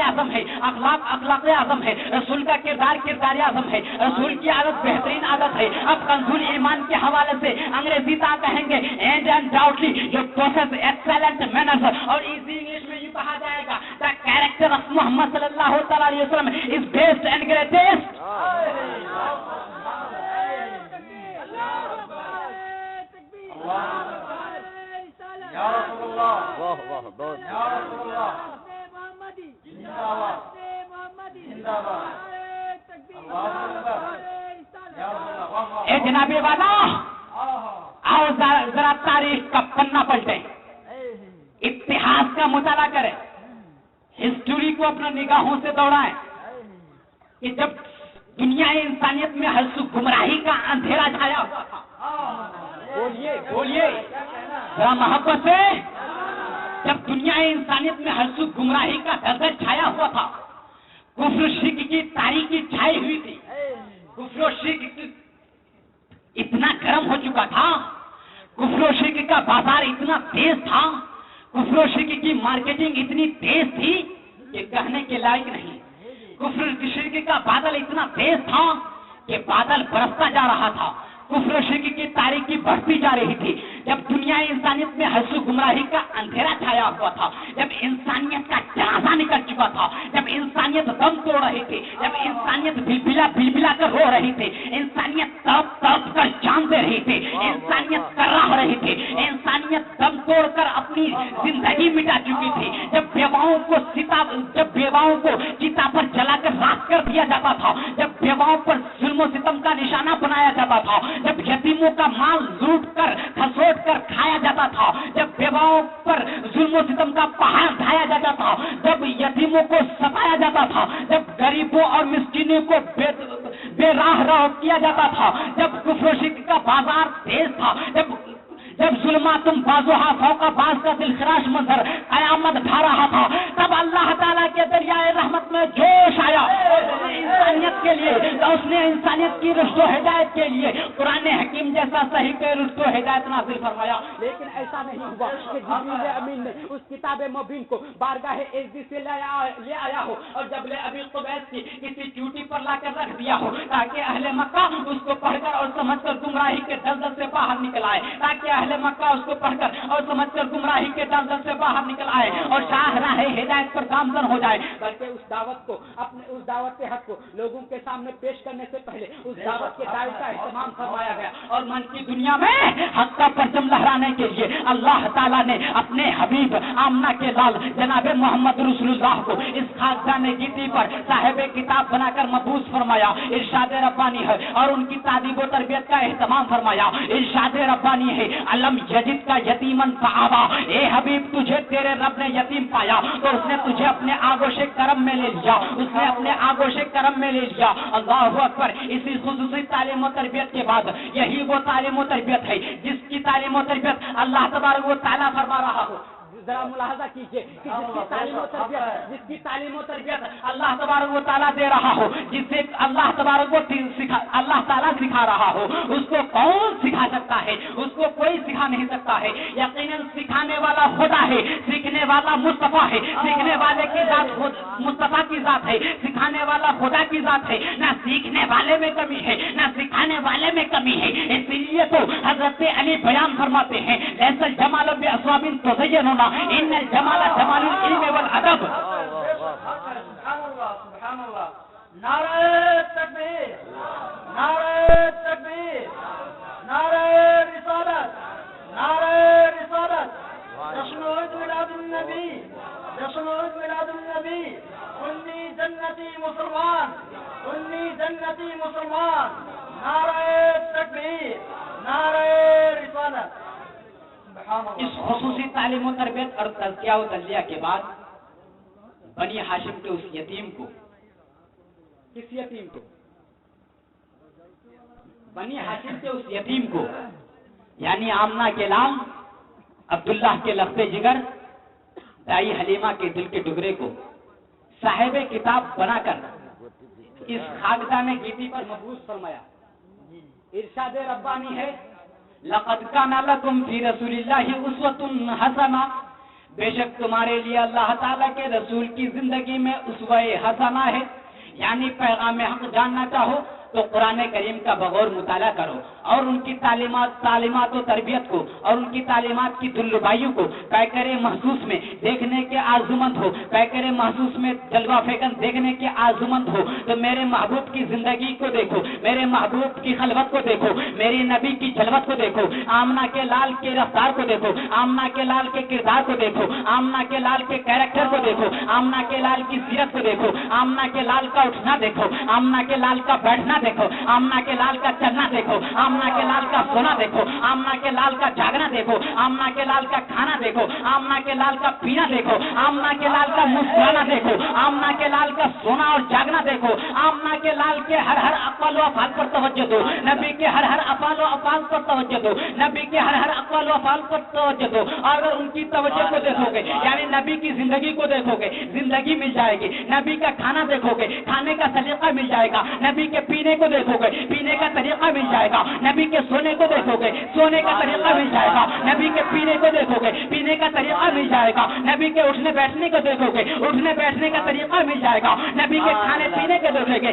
اعظم ہے، اخلاق اعظم ہے. رسول کا کردار اعظم ہے. رسول کی عادت بہترین عادت ہے. اب کنزول ایمان کے حوالے سے انگریزی تا کہیں گے and undoubtedly you possess excellent manners. اور ایزی انگلش میں یہ کہا جائے گا the character of محمد صلی اللہ تعالیٰ علیہ وسلم is best and greatest. یا رسول اللہ، واہ واہ بہت، یا رسول اللہ، زندہ باد، زندہ باد، اے جناب والا، اور ذرا تاریخ کا پنہ پلٹیں، اتہاس کا مطالعہ کریں، ہسٹوری کو اپنا نگاہوں سے دوڑائیں کہ جب دنیا انسانیت میں ہر سو گمراہی کا اندھیرا چھایا ہوا تھا. بولیے ذرا محبت سے. جب دنیا انسانیت میں ہر سو گمراہی کا دردر چھایا ہوا تھا، کفر و شرک کی تاریکی چھائی ہوئی تھی، کفر و شرک اتنا گرم ہو چکا تھا، کفر و شرک کا بازار اتنا تیز تھا، کفر و شرک کی مارکیٹنگ اتنی تیز تھی کہ کہنے کے لائق نہیں. کفر و شرک کا بادل اتنا تیز تھا کہ بادل برستا جا رہا تھا، کفر و شرک کی تاریکی بڑھتی جا رہی تھی. جب دنیا انسانیت میں ہر سو گمراہی کا اندھیرا چھایا ہوا تھا، جب انسانیت کا جنازہ نکل چکا تھا، جب انسانیت دم توڑ رہی تھی، جب انسانیت بلبلا کر رو رہی تھی، انسانیت تڑپ کر جان دے رہی تھی، انسانیت کر رہی تھی، انسانیت دم توڑ کر اپنی زندگی مٹا چکی تھی، جب بیواؤں کو چتا پر جلا کر راکھ کر دیا جاتا تھا، جب بیواؤں پر ظلم و ستم کا نشانہ بنایا جاتا تھا، جب یتیموں کا مال لوٹ کر کھسوٹ کر کھایا جاتا تھا، جب بیواؤں پر ظلم و ستم کا پہاڑ ڈھایا جاتا تھا، جب یتیموں کو ستایا جاتا تھا، جب غریبوں اور مسکینوں کو بے راہ کیا جاتا تھا، جب کفر و شرک کا بازار تیز تھا، جب ظلماتم بازوہا فوق باز کا دلخراش منظر قیامت ڈھا رہا تھا، تب اللہ تعالیٰ کے دریائے رحمت میں جوش آیا، انسانیت کے لیے، اس نے انسانیت کی رشد و ہدایت کے لیے قرآن حکیم جیسا صحیح کے رشد و ہدایت نازل فرمایا۔ لیکن ایسا نہیں ہوا کہ جبریل امین نے اس کتاب مبین کو بارگاہ عزت سے لے آیا ہو اور جب ابی قبیس کی کسی چوٹی پر لا کر رکھ دیا ہو تاکہ اہل مکہ اس کو پڑھ کر اور سمجھ کر گمراہی کے دلدل سے باہر نکل آئے، تاکہ اہل مکہ اس کو پڑھ کر اور سمجھ کر گمراہی کے دلدل سے باہر نکل آئے اور شاہ راہ ہدایت پر گامزن ہو جائے، بلکہ اس دعوت کے حق کو لوگوں کے سامنے پیش کرنے سے پہلے اس دعوت کے دائر کا اہتمام فرمایا گیا، اور من کی دنیا میں حق کا پرچم لہرانے کے لیے اللہ تعالیٰ نے اپنے حبیب آمنہ کے لال جناب محمد رسول اللہ کو اس خاکدان گیتی پر صاحب کتاب بنا کر مبعوث فرمایا۔ ارشاد ربانی ہے اور ان کی تعلیم و تربیت کا اہتمام فرمایا۔ ارشاد ربانی ہے علم یجد کا یتیمن فآوا، اے حبیب تجھے تیرے رب نے یتیم پایا تو اس نے تجھے اپنے آغوش کرم میں لے لیا، اس نے اپنے آغوش کرم میں لے لیا۔ اللہ اکبر۔ اسی خصوصی تعلیم و تربیت کے بعد یہی وہ تعلیم و تربیت ہے جس کی تعلیم و تربیت اللہ تبارک و تعالیٰ فرما رہا ہو۔ ذرا ملاحظہ کیجئے کہ جس کی تعلیم و تربیت اللہ تبارک و تعالیٰ دے رہا ہو، جسے اللہ تبارک و اللہ تعالیٰ سکھا رہا ہو، اس کو کون سکھا سکتا ہے؟ اس کو کوئی سکھا نہیں سکتا ہے۔ یقیناً سکھانے والا خدا ہے، سیکھنے والا مصطفیٰ ہے، سیکھنے والے کی ذات مصطفیٰ کی ذات ہے، سکھانے والا خدا کی ذات ہے۔ نہ سیکھنے والے میں کمی ہے نہ سکھانے والے میں کمی ہے۔ اس لیے تو حضرت علی بیان فرماتے ہیں ایسا جمال باسواب تزیننا ان الجمال جمال العلم والادب۔ سبحان اللہ۔ نعرہ تکبیر، نعرہ تکبیر، نعرہ رسالت، نعرہ رسالت، جشن میلاد النبی، جشن میلاد النبی، سنی جنتی مسلمان، سنی جنتی مسلمان، نعرہ تکبیر، نعرہ رسالت۔ اس خصوصی تعلیم و تربیت اور تزکیہ و تجلیہ کے بعد بنی ہاشم کے اس یتیم کو، کس یتیم کو؟ بنی ہاشم کے اس یتیم کو یعنی آمنہ کے لال عبداللہ کے لفظ جگر دائی حلیمہ کے دل کے ٹکڑے کو صاحب کتاب بنا کر اس خاکدان گیتی پر مبعوث فرمایا۔ ارشاد ربانی ہے لقد کان لکم فی رسول اللہ اسوۃ حسنہ، بے شک تمہارے لیے اللہ تعالیٰ کے رسول کی زندگی میں اسوہ حسنہ ہے، یعنی پیغام حق جاننا چاہو تو قرآن کریم کا بغور مطالعہ کرو اور ان کی تعلیمات و تربیت کو اور ان کی تعلیمات کی دلربائیوں کو پیکر محسوس میں دیکھنے کے آرزومند ہو، پیکر محسوس میں جلوہ فیکن دیکھنے کے آرزومند ہو تو میرے محبوب کی زندگی کو دیکھو، میرے محبوب کی خلوت کو دیکھو، میری نبی کی جلوت کو دیکھو، آمنہ کے لال کے رفتار کو دیکھو، آمنہ کے لال کے کردار کو دیکھو، آمنہ کے لال کے کیریکٹر کو دیکھو، آمنہ کے لال کی سیرت کو دیکھو، آمنہ کے لال کا اٹھنا دیکھو، آمنہ کے لال کا بیٹھنا دیکھو، آمنہ کے لال کا چلنا دیکھو، آمنہ کے لال کا سونا دیکھو، آمنہ کے لال کا جاگنا دیکھو، آمنہ کے لال کا کھانا دیکھو، آمنہ کے لال کا پینا دیکھو، آمنہ کے لال کا مسکرانا دیکھو، آمنہ کے لال کا سونا اور جاگنا دیکھو، آمنہ کے لال کے ہر اقوال و افعال پر توجہ دو، نبی کے ہر افعال و افعال پر توجہ دو، نبی کے ہر اقوال و افعال پر توجہ دو، اور اگر ان کی توجہ کو دیکھو گے یعنی نبی کی زندگی کو دیکھو گے زندگی مل جائے گی، نبی کا کھانا دیکھو گے کھانے کا سلیقہ مل جائے گا، نبی کے پینے کو دیکھو گے پینے کا طریقہ مل جائے گا، نبی کے سونے کو دیکھو گے سونے کا طریقہ مل جائے گا، نبی کے پینے کو دیکھو گے پینے کا طریقہ مل جائے گا، نبی کے اٹھنے بیٹھنے کو دیکھو گے اٹھنے بیٹھنے کا طریقہ مل جائے گا، نبی کے کھانے پینے کو دیکھو گے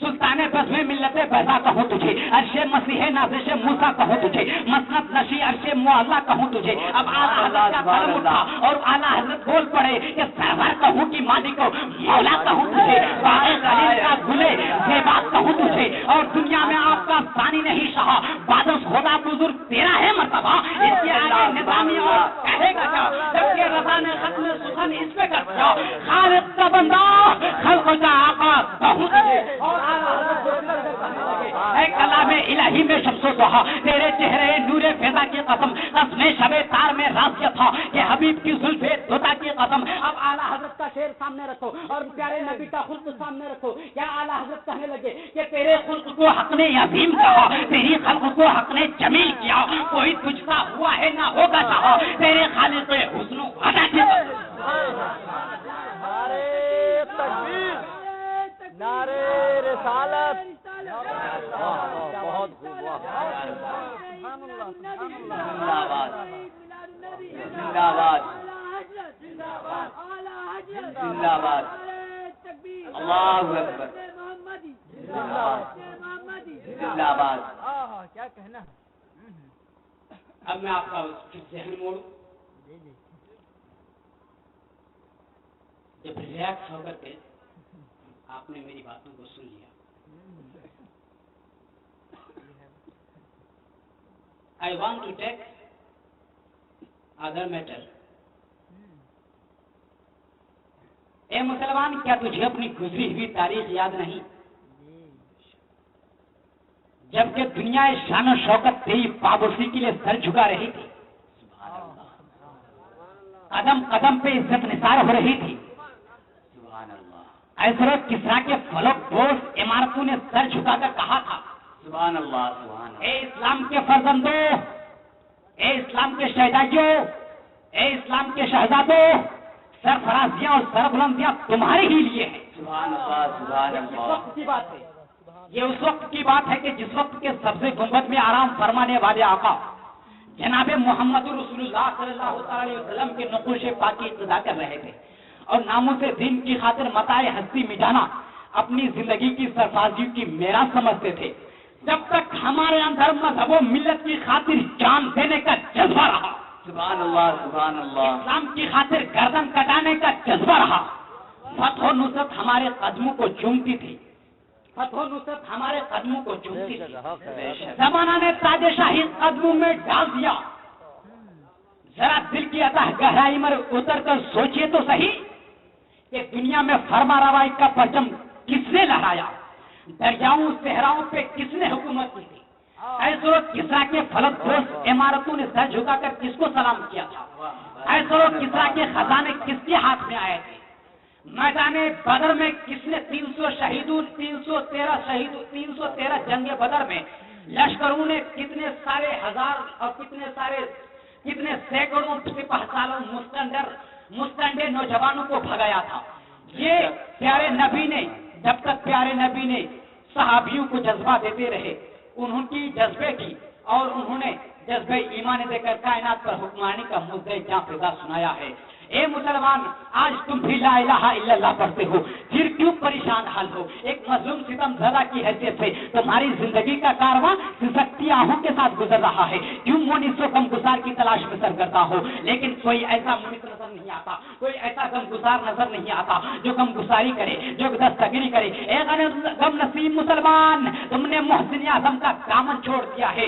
سلطان بزم ملت بیضا کہوں تجھے، عرش مسیح نازش موسیٰ کہوں تجھے، مسند نشی عرش معلا کہوں تجھے۔ اب اعلیٰ حضرت کا قلم اٹھا اور اعلیٰ حضرت بول پڑے کہ سرور کہوں کہ مالک مولا کہوں تجھے، باغ خلیل کا گلے زیبا کہوں تجھے، اور دنیا میں آپ کا ثانی نہیں شاہ، بادش خدا بزرگ تیرا ہے مرتبہ، اس کے آگے نظامی اور کہے گا کیا، جبکہ رضا نے ختم سخن اس پہ کر دیا، خالق کا بندہ خلق کا آقا کہوں تجھے، اور اے کلام الہی میں شمس و ضحیٰ، تیرے چہرے نور فضا کی قسم، قسم شب تار میں راسیہ تھا کہ حبیب کی زلف دتا کی قسم۔ اب اعلیٰ حضرت کا شعر سامنے رکھو اور پیارے نبی کا خلق سامنے رکھو۔ کیا اعلیٰ حضرت کہنے لگے کہ تیرے خلق کو حق نے عظیم کہا، تیری خلق کو حق نے جمیل کیا، کوئی تجھ کا ہوا ہے نہ ہوگا چاہا، تیرے خالق حسن و عطا کی نعرے رسالت، بہت خوب، زندہ باد، زندہ باد، اللہ اکبر، زندہ باد۔ کیا کہنا؟ اب میں آپ کا ذہن موڑوں، جب ریلیکس ہو کر کے آپ نے میری باتوں کو سن لیا، I want to take other matter. اے مسلمان، کیا تجھے اپنی گزری ہوئی تاریخ یاد نہیں؟ جبکہ دنیا شان و شوکت تیری پابرسی کے لیے سر جھکا رہی تھی، قدم قدم پہ عزت نثار ہو رہی تھی، ایسر کسرا کے فلک بوس عمارتوں نے سر جھکا کر کہا تھا، سبحان اللہ، سبحان اللہ، اے اسلام کے فرزندوں، اے اسلام کے شہزادیوں، اے اسلام کے شہزادوں، سرفرازیاں اور سربلندیاں تمہارے ہی لیے ہیں۔ سبحان اللہ، سبحان اس اللہ، وقت کی بات ہے، یہ اس وقت کی بات ہے کہ جس وقت کے سبز گنبد میں آرام فرمانے والے آقا جناب محمد رسول اللہ صلی اللہ علیہ وسلم کے نقوش پاک کی ابتدا کر رہے تھے، اور ناموس دین کی خاطر متاع ہستی مٹانا اپنی زندگی کی سرفرازی کی میراث سمجھتے تھے۔ جب تک ہمارے اندر مذہب و ملت کی خاطر جان دینے کا جذبہ رہا، سبحان اللہ، سبحان اللہ، اسلام کی خاطر گردن کٹانے کا جذبہ رہا، فتح و نصرت ہمارے قدموں کو چومتی تھی، فتح و نصرت ہمارے قدموں کو چومتی تھی۔ زمانہ نے تاج شاہی قدموں میں ڈال دیا۔ ذرا دل کی عطا گہرائی میں اتر کر سوچئے تو صحیح کہ دنیا میں فرما روائی کا پرچم کس نے لہرایا، دریاؤں صحراؤں پہ کس نے حکومت کی تھی، ایسر و کسرا کے فلک دوست عمارتوں نے سر جھکا کر کس کو سلام کیا تھا، ایسر و کسرا کے خزانے کس کے ہاتھ میں آئے تھے، میدان بدر میں کس نے 313 جنگ بدر میں لشکروں نے کتنے سارے ہزار اور کتنے سینکڑوں سپاہ سالوں مستنڈے نوجوانوں کو بھگایا تھا۔ یہ پیارے نبی نے، جب تک پیارے نبی نے صحابیوں کو جذبہ دیتے رہے، انہوں کی جذبے کی اور انہوں نے جذبہ ایمان دے کر کائنات پر حکمرانی کا مدعا جاں فضا سنایا ہے۔ اے مسلمان، آج تم بھی لا الہ الا اللہ پڑھتے ہو، پھر کیوں پریشان حال ہو؟ ایک مظلوم ستم زدہ کی حیثیت سے تمہاری زندگی کا کارواں سسکتی آہوں کے ساتھ گزر رہا ہے، کیوں مونس و غم گسار کی تلاش میں سر کرتا ہو؟ لیکن کوئی ایسا مونس نظر نہیں آتا، کوئی ایسا غم گسار نظر نہیں آتا جو غم گساری کرے، جو دستگیری کرے۔ اے غم نصیب مسلمان، تم نے محسن اعظم کا دامن چھوڑ دیا ہے۔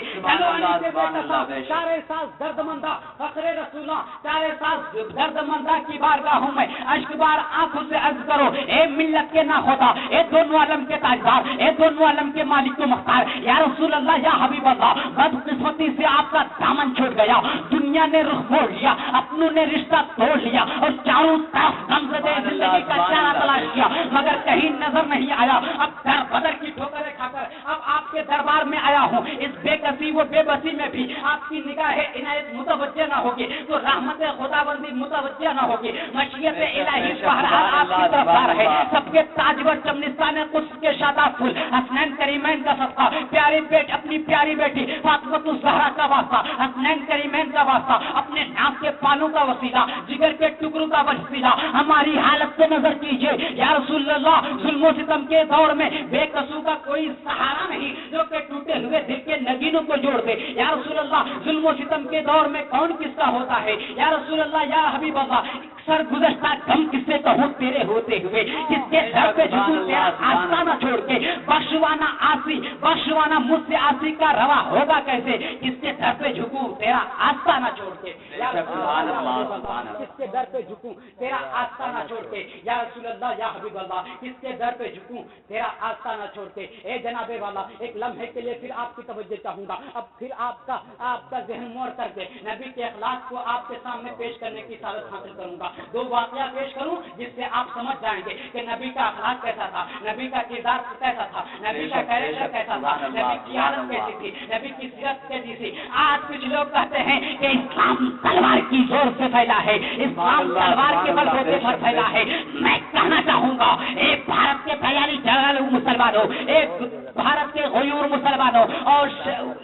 چارے ساز درد مندہ فخر رسولہ، چارے ساز درد مندہ کی بارگاہوں میں اشک بار آنکھوں سے عرض کرو، اے ملت کے نہ ہوتا، اے دونوں عالم کے تاجدار، اے دونوں عالم کے مالک و مختار، یا رسول اللہ، یا حبیب اللہ، بدقسمتی سے آپ کا دامن چھوٹ گیا، دنیا نے رخ موڑ لیا، اپنوں نے رشتہ توڑ لیا اور چاروں طرف غمزدہ زندگی کا چارہ تلاش کیا، مگر کہیں نظر نہیں آیا۔ اب در بدر کی ٹھوکریں کھا کر اب آپ آپ کے دربار میں آیا ہوں, اس بے کسی و بے بسی میں بھی آپ کی نگاہ عنایت متوجہ نہ ہوگی تو رحمت خداوندی متوجہ نہ ہوگی. مشیت الہی بہرحال آپ کی طرف آ رہے. سب کے تاجور چمنستان قدس کے شاداب پھول حسنین کریمین کا صدقہ, پیاری بیٹ اپنی پیاری بیٹی فاطمۃ الزہرا کا واسطہ, حسنین کریمین کا واسطہ, اپنے ناک کے پالوں کا وسیلہ, جگر کے ٹکڑوں کا وسیلہ ہماری حالت پہ نظر کیجیے. یا رسول اللہ, ظلم و ستم کے دور میں بے قصور کا کوئی سہارا نہیں جو کہ ٹوٹے ہوئے دل کے نگینوں کو جوڑ دے. یا رسول اللہ, ظلم و ستم کے دور میں کون کس کا ہوتا ہے. یا رسول اللہ, یا حبیب اللہ, سر گزشتہ کم کس سے کہوں تیرے ہوتے ہوئے, جس کے در پہ جھکوں تیرا آستانہ چھوڑ کے, بخشوانا آسی, بخشوانا مجھ سے آسی کا روا ہوگا کیسے, جس کے در پہ جھکوں تیرا آستانہ چھوڑ کے. یا رسول اللہ, کس کے در پہ جھکوں تیرا آستانہ چھوڑ کے. یا رسول اللہ, یا حبیب اللہ, کس کے در پہ جھکوں تیرا آستانہ چھوڑ کے. اے جناب والا, ایک لمحے کے لیے پھر آپ کی توجہ چاہوں گا. اب پھر آپ کا ذہن موڑ کر کے نبی کے اخلاق کو آپ کے سامنے پیش کرنے کی سعادت حاصل کروں گا. دو واقعہ پیش کروں جس سے آپ سمجھ جائیں گے کہ نبی کا اخلاق کیسا تھا, نبی کا کردار کیسا تھا, نبی کا کیریکٹر کیسا تھا, نبی کی عادت کیسی تھی, نبی کی سیرت کیسی تھی. آج کچھ لوگ کہتے ہیں کہ اسلام تلوار کی زور سے پھیلا ہے, اسلام تلوار کے بل پر پھیلا ہے. میں کہنا چاہوں گا, ایک بھارت کے خیالی جلال مسلمانوں, ایک بھارت کے غیور مسلمانوں اور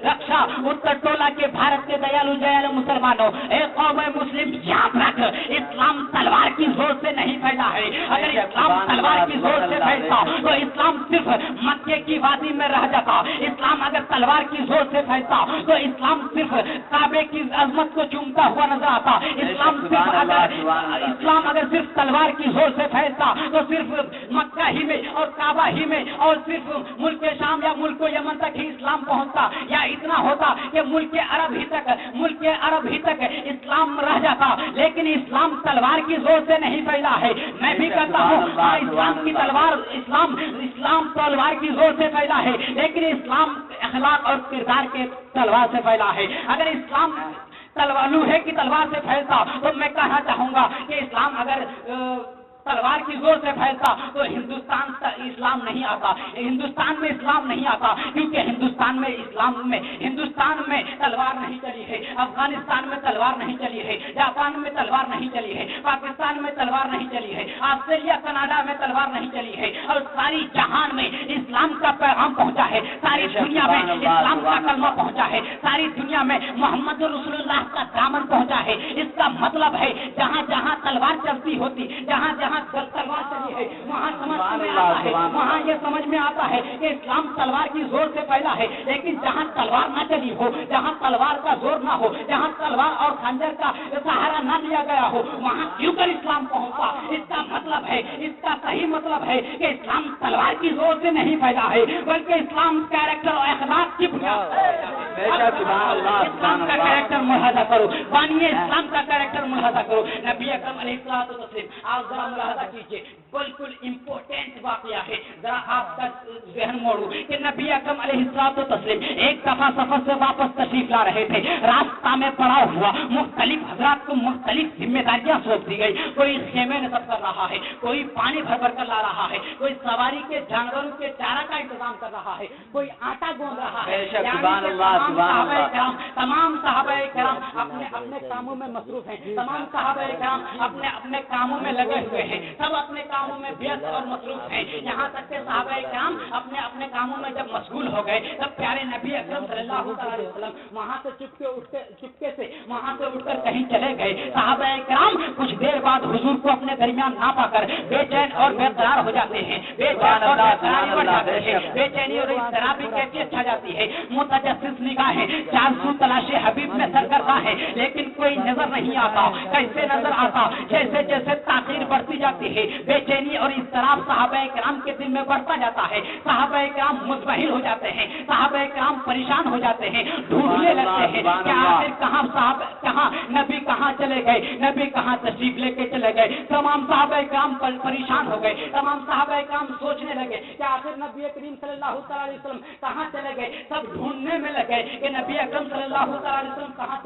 رکشا اتر ٹولہ کے بھارت کے دیالو مسلمانوں, ایک قوم مسلم یاد رکھ, اسلام تلوار کی زور سے نہیں پھیلا ہے. اگر اسلام تلوار کی زور سے پھیلتا تو اسلام صرف مکے کی وادی میں رہ جاتا. اسلام اگر تلوار کی زور سے پھیلتا تو اسلام صرف کعبے کی عظمت کو چومتا ہوا نظر آتا. اسلام اگر صرف تلوار کی زور سے پھیلتا تو صرف مکہ ہی میں اور کعبہ ہی میں اور صرف ملک شام یا ملک یمن تک ہی اسلام پہنچتا, یا اتنا ہوتا کہ ملک عرب ہی تک اسلام رہ جاتا. لیکن اسلام تلوار کی زور سے نہیں پھیلا ہے. میں بھی کہتا ہوں اسلام کی تلوار, اسلام تلوار کی زور سے پھیلا ہے, لیکن اسلام اخلاق اور کردار کے تلوار سے پھیلا ہے. اگر اسلام لوہے کی تلوار سے پھیلتا تو میں کہنا چاہوں گا کہ اسلام اگر تلوار کی زور سے پھیلتا تو ہندوستان اسلام نہیں آتا, ہندوستان میں اسلام نہیں آتا, کیونکہ ہندوستان میں تلوار نہیں چلی ہے, افغانستان میں تلوار نہیں چلی ہے, جاپان میں تلوار نہیں چلی ہے, پاکستان میں تلوار نہیں چلی ہے, آسٹریلیا کینیڈا میں تلوار نہیں چلی ہے, اور ساری جہان میں اسلام کا پیغام پہنچا ہے, ساری دنیا میں اسلام کا کلمہ پہنچا ہے, ساری دنیا میں محمد رسول اللہ کا دامن پہنچا ہے. اس کا مطلب ہے جہاں جہاں تلوار چلتی ہوتی, جہاں جہاں تلوار چلی ہے وہاں سمجھ میں آتا ہے, وہاں یہ سمجھ میں آتا ہے کہ اسلام تلوار کی زور سے پھیلا ہے. لیکن جہاں تلوار نہ چلی ہو, جہاں تلوار کا زور نہ ہو, جہاں تلوار اور خنجر کا سہارا نہ لیا گیا ہو, وہاں کیوں کر اسلام پہنچا. اس کا مطلب ہے, اس کا صحیح مطلب ہے کہ اسلام تلوار کی زور سے نہیں پھیلا ہے, بلکہ اسلام کیریکٹر اور اخلاق کی بنیاد. اسلام کا کیریکٹر ملاحظہ کرو, بانیے اسلام کا کیریکٹر ملاحظہ کرو. نبی اکرم علیہ الصلوۃ والتسلیم, آپ ذرا ملاحظہ کیجیے, بالکل امپورٹنٹ واقعہ ہے. ذرا آپ کا ذہن موڑو کہ نبی اکرم علیہ الصلوۃ والتسلیم ایک دفعہ سفر سے واپس تشریف لا رہے تھے. راستہ میں پڑا ہوا مختلف حضرات کو مختلف ذمہ داریاں سونپ دی گئی. کوئی خیمے نصب کر رہا ہے, کوئی پانی بھر بھر کر لا رہا ہے, کوئی سواری کے جانوروں کے چارہ کا انتظام کر رہا ہے, کوئی آٹا گوندھ رہا ہے. تمام صحابہ کرام اپنے اپنے کاموں میں مصروف ہیں, تمام صحابہ کرام اپنے اپنے کاموں میں لگے ہوئے ہیں, سب اپنے کاموں میں ویست اور مصروف ہیں. یہاں تک کہ صحابہ کرام اپنے اپنے کاموں میں جب مشغول ہو گئے تب پیارے نبی اکرم صلی اللہ علیہ وسلم وہاں سے چپکے سے وہاں سے اٹھ کر کہیں چلے گئے. صحابہ کرام کچھ دیر بعد حضور کو اپنے درمیان نہ پا کر بے چین اور بے قرار ہو جاتے ہیں, بے چینی اور اضطرابی کیفیت چھا جاتی ہے. متجسس نگاہیں چار سو تلاشے حبیب میں سرگرداں ہے, لیکن کوئی نظر نہیں آتا. کیسے نظر آتا؟ جیسے جیسے تاخیر بڑھتی جاتی ہے, بے چینی اور اضطراب صحابہ کرام کے دل میں بڑھتا جاتا ہے. صحابہ کرام مطمئن ہو جاتے ہیں, صحابہ کرام پریشان ہو جاتے ہیں, ڈھونڈنے لگتے ہیں کہ آخر کہاں نبی کہاں چلے گئے, نبی کہاں تشریف لے کے چلے گئے. تمام صحابہ کرام پریشان ہو گئے. تمام صحابہ کرام سوچنے لگے کہ آخر نبی کریم صلی اللہ علیہ وسلم کہاں چلے گئے. سب ڈھونڈنے میں لگے کہ نبی اکرم صلی اللہ علیہ وسلم کہاں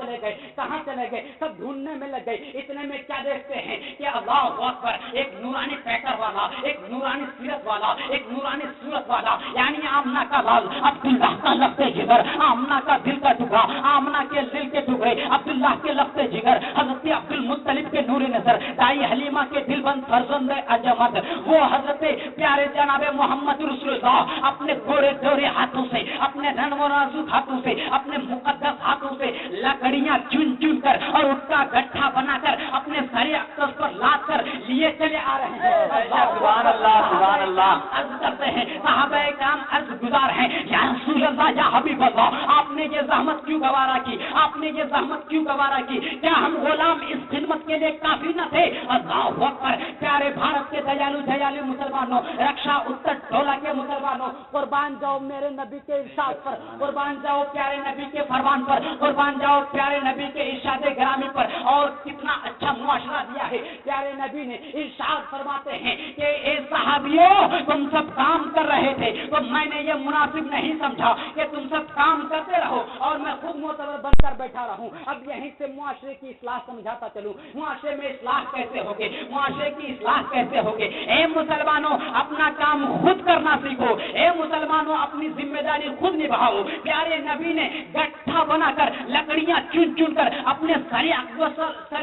چلے گئے. سب ڈھونڈنے میں لگ گئے. اتنے میں کیا دیکھتے ہیں کہ اللہ اکبر، ایک نورانی پیکر والا، ایک نورانی سیرت والا، ایک نورانی صورت والا، یعنی آمنہ کا لال، عبداللہ کا لفظ جگر، آمنہ کا دل کا ٹکڑا، آمنہ کے دل کے ٹکڑے، عبداللہ کے لفظ جگر، حضرت عبد المطلب کے نور نظر، دائی حلیمہ کے دل بند فرزند عجمت، وہ حضرت پیارے جناب محمد رسول اللہ اپنے گورے دورے ہاتھوں سے، اپنے نرم و نازک ہاتھوں سے، اپنے مقدس ہاتھوں سے لکڑیاں چن چن کر اور اس کا گٹھا بنا کر اپنے سر اقدس پر لاد کر لیے چلے آ رہے ہیں۔ سبحان اللہ، سبحان اللہ۔ عرض کرتے ہیں صحابہ کرام عرض گزار ہیں، یا رسول اللہ، یا حبیب اللہ، آپ نے یہ زحمت کیوں گوارا کی؟ آپ نے یہ زحمت کیوں گوارا کی؟ کیا ہم غلام اس خدمت کے لیے کافی نہ تھے؟ اللہ اکبر، پیارے بھارت کے دیالو دیالو مسلمانوں، رکشا اتر ٹولہ کے مسلمانوں، قربان جاؤ میرے نبی کے ارشاد پر، قربان جاؤ پیارے نبی کے فرمان پر، قربان جاؤ پیارے نبی کے ارشاد گرامی پر۔ اور کتنا اچھا معاشرہ دیا ہے پیارے نبی نے، ارشاد فرماتے ہیں کہ اے صحابیوں، تم سب کام کر رہے تھے تو میں نے یہ مناسب نہیں سمجھا کہ تم سب کام کرتے رہو اور میں خود معتبر بن کر بیٹھا رہوں۔ اب یہیں سے معاشرے کی اصلاح سمجھاتا چلوں، معاشرے میں اصلاح کیسے ہوگی، معاشرے کی اصلاح کیسے ہوگی۔ اے مسلمانوں، اپنا کام خود کرنا سیکھو، اے مسلمانوں، اپنی ذمہ داری خود نبھاؤ۔ پیارے نبی نے گٹھا بنا کر، لکڑیاں چن چن کر، اپنے سر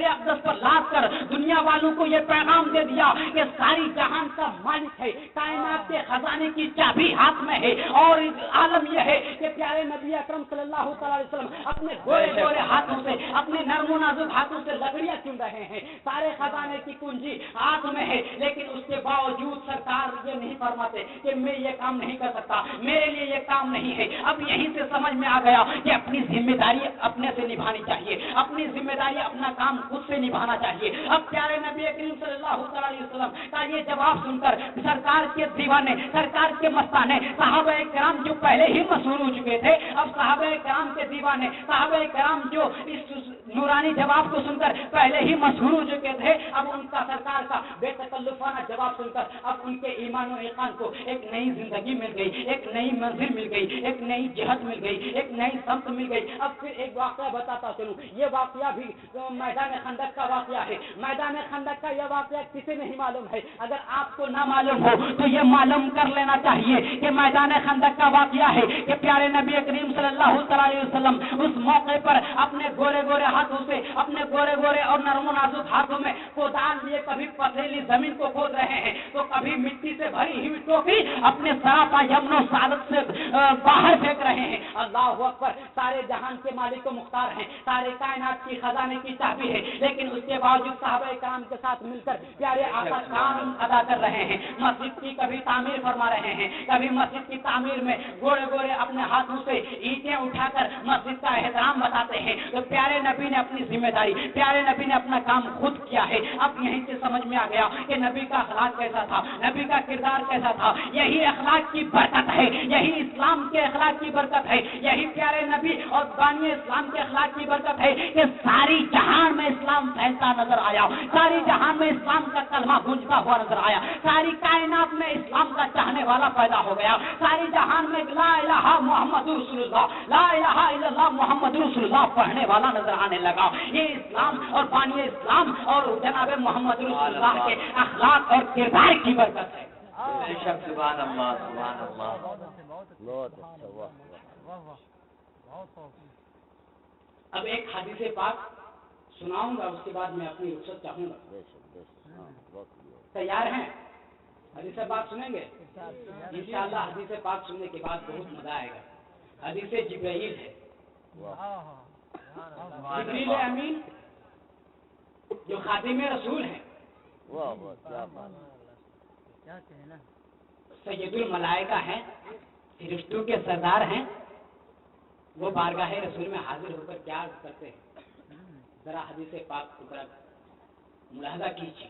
اقدس پر لاد کر دنیا والوں کو یہ پیغام دے دیا کہ ساری جہان کا مالک ہے، کائنات کے خزانے کی چابی ہاتھ میں ہے۔ اور عالم یہ ہے کہ پیارے نبی اکرم صلی اللہ تعالی علیہ وسلم اپنے گورے گورے ہاتھوں سے، اپنے نرم و نازک ہاتھوں سے لکڑیاں چن رہے ہیں، سارے خزانے کی کنجی ہاتھ میں ہے، لیکن اس کے باوجود سرکار یہ نہیں فرماتے کہ میں یہ کام نہیں کر سکتا، میرے لیے یہ کام نہیں ہے۔ اب یہیں سے سمجھ میں آ گیا کہ اپنی ذمہ داری اپنے سے نبھانی چاہیے، اپنی ذمہ داری اپنا کام خود سے نبھانا چاہیے۔ اب پیارے نبی کریم صلی اللہ تعالی علیہ وسلم کا یہ جواب سن کر سرکار کے دیوانے، سرکار کے مستانے، صحابہ کرام جو پہلے ہی مسحور ہو چکے تھے، اب صحابہ کرام کے دیوانے، صحابہ کرام جو اس نورانی جواب کو سن کر پہلے ہی مسحور ہو چکے تھے، اب ان کا سرکار کا بے تکلفانہ جواب سن کر اب ان کے ایمان و ایقان کو ایک نئی زندگی مل گئی، ایک نئی منزل مل گئی، ایک نئی جہت مل گئی، ایک نئی سمت مل گئی۔ اب پھر ایک واقعہ بتاتا چلوں، یہ واقعہ بھی میدان خندق کا واقعہ ہے۔ میدان خندق کا یہ واقعہ کسی نہیں معلوم ہے، اگر آپ کو نہ معلوم ہو تو یہ معلوم کر لینا چاہیے کہ میدان خندق کا واقعہ ہے کہ پیارے نبی کریم صلی اللہ علیہ وسلم اس موقع پر اپنے گورے گورے ہاتھوں سے، اپنے گورے گورے اور نرم و نازک ہاتھوں میں کودال لیے کبھی پتھریلی زمین کو کھود رہے ہیں تو کبھی مٹی سے بھری ہوئی ٹوکری اپنے سراپا یمن و سعادت سے باہر پھینک رہے ہیں۔ اللہ اکبر، سارے جہان کے مالک و مختار ہیں، سارے کائنات کی خزانے کی چابی ہے، لیکن اس کے باوجود صحابہ کرام کے ساتھ مل کر پیارے آقا کام ادا کر رہے ہیں۔ مسجد کی کبھی تعمیر فرما رہے ہیں، کبھی مسجد کی تعمیر میں گورے گورے اپنے ہاتھوں سے اینٹیں اٹھا کر مسجد کا احترام بتاتے ہیں۔ تو پیارے نبی نے اپنی ذمہ داری، پیارے نبی نے اپنا کام خود کیا ہے۔ اب یہیں سے سمجھ میں آ گیا کہ نبی کا اخلاق کیسا تھا، نبی کا کردار کیسا تھا۔ یہی اخلاق کی برکت ہے، یہی اسلام کے اخلاق کی برکت ہے، یہی پیارے نبی اور بانی اسلام کے اخلاق کی برکت ہے کہ ساری جہان میں اسلام پھیلتا نظر آیا، ساری جہان میں اسلام کا کلمہ گونجتا ہوا نظر آیا، ساری کائنات میں اسلام کا چاہنے والا پیدا ہو گیا، ساری جہان میں لا الہ محمد رسول اللہ، لا الہ الا اللہ محمد رسول اللہ پڑھنے والا نظر آنے لگا۔ یہ اسلام اور بانی اسلام اور جناب محمد رسول اللہ کے اخلاق اور کردار کی برکت ہے۔ سبحان اللہ، سبحان اللہ۔ اب ایک حدیث پاک سناؤں گا، اس کے بعد میں اپنی رخصت چاہوں گا۔ تیار ہیں؟ حدیث پاک سنیں گے انشاءاللہ۔ حدیث پاک سننے کے بعد بہت مزہ آئے گا۔ حدیث جبرائیل ہے، جبریل امین جو خاتم رسول ہیں، سید الملائکہ ہیں، فرشتوں کے سردار ہیں، وہ بارگاہ رسول میں حاضر ہو کر کیا کرتے ہیں، ذرا حدیث پاک کو ملاحظہ کیجیے۔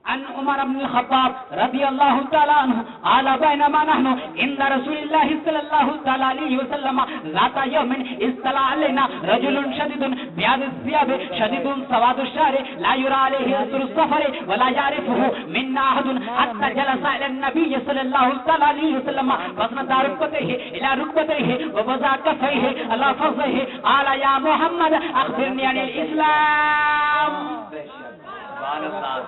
عن عمر بن الخطاب رضی اللہ تعالی عنہ قال بینما نحن عند رسول اللہ صلی اللہ تعالی علیہ وسلم ذات یوم اطلع علینا رجل شدید بیاض الثياب شدید سواد الشعر لا يرى عليه اثر السفر ولا يعرفه منا احد حتى جلس الى النبي صلی اللہ تعالی علیہ وسلم فسند ركبتيه الى ركبتيه ووضع كفيه على فخذيه قال يا محمد اخبرني عن الاسلام الإسلام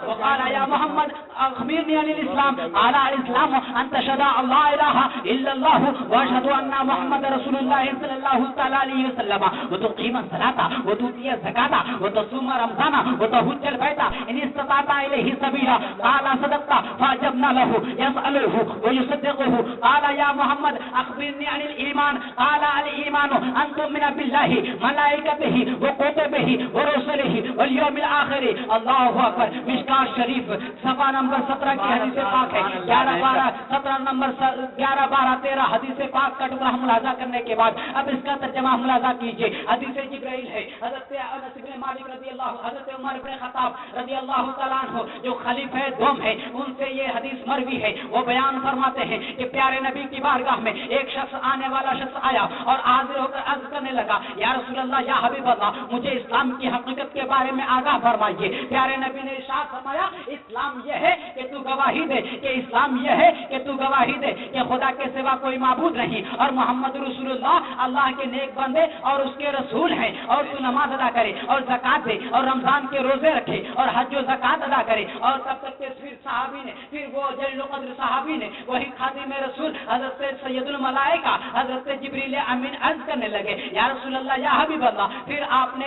وقال يا محمد أخبرني عن الإسلام قال الإسلام أن تشهد أن لا إله إلا الله وأشهد أن محمد رسول الله صلى الله تعالى عليه وسلم وتقيم الصلاة وتؤتي الزكاة وتصوم رمضان وتحج البيت إن استطعت إليه سبيلا قال صدقت فأجبنا له يسأله ويصدقه قال يا محمد أخبرني عن الإيمان قال الإيمان أن تؤمن بالله ملائكته وكتبه ورسله واليوم الآخر اللہ اکبر. مشکات شریف صفحہ نمبر 17 کی حدیث پاک ہے. 11-12 نمبر 11-12-13 حدیث پاک کا ٹکڑا ملاحظہ کرنے کے بعد اب اس کا ترجمہ ملاحظہ کیجیے. حدیث جبرائیل ہے. حضرت انس بن مالک رضی اللہ حضرت عمر بن خطاب رضی اللہ تعالیٰ عنہ جو خلیفہ دوم ہے ان سے یہ حدیث مروی ہے. وہ بیان فرماتے ہیں کہ پیارے نبی کی بارگاہ میں ایک شخص آنے والا شخص آیا اور حاضر ہو کر عرض کرنے لگا یا رسول اللہ یا حبیب اللہ مجھے اسلام کی حقیقت کے بارے میں آگاہ فرمائیے. پیارے نبی نے ارشاد فرمایا اسلام یہ ہے کہ تو گواہی دے کہ اسلام یہ ہے کہ تو گواہی دے کہ خدا کے سوا کوئی معبود نہیں اور محمد رسول اللہ اللہ کے نیک بندے اور اس کے رسول ہیں اور تو نماز ادا کرے اور زکات دے اور رمضان کے روزے رکھے اور حج و زکات ادا کرے. اور تب تک کہ پھر صحابی نے پھر وہ جلیل القدر صحابی نے وہی خادم رسول حضرت سید الملائکہ حضرت جبریل امین عرض کرنے لگے یا رسول اللہ یا حبیب اللہ. پھر آپ نے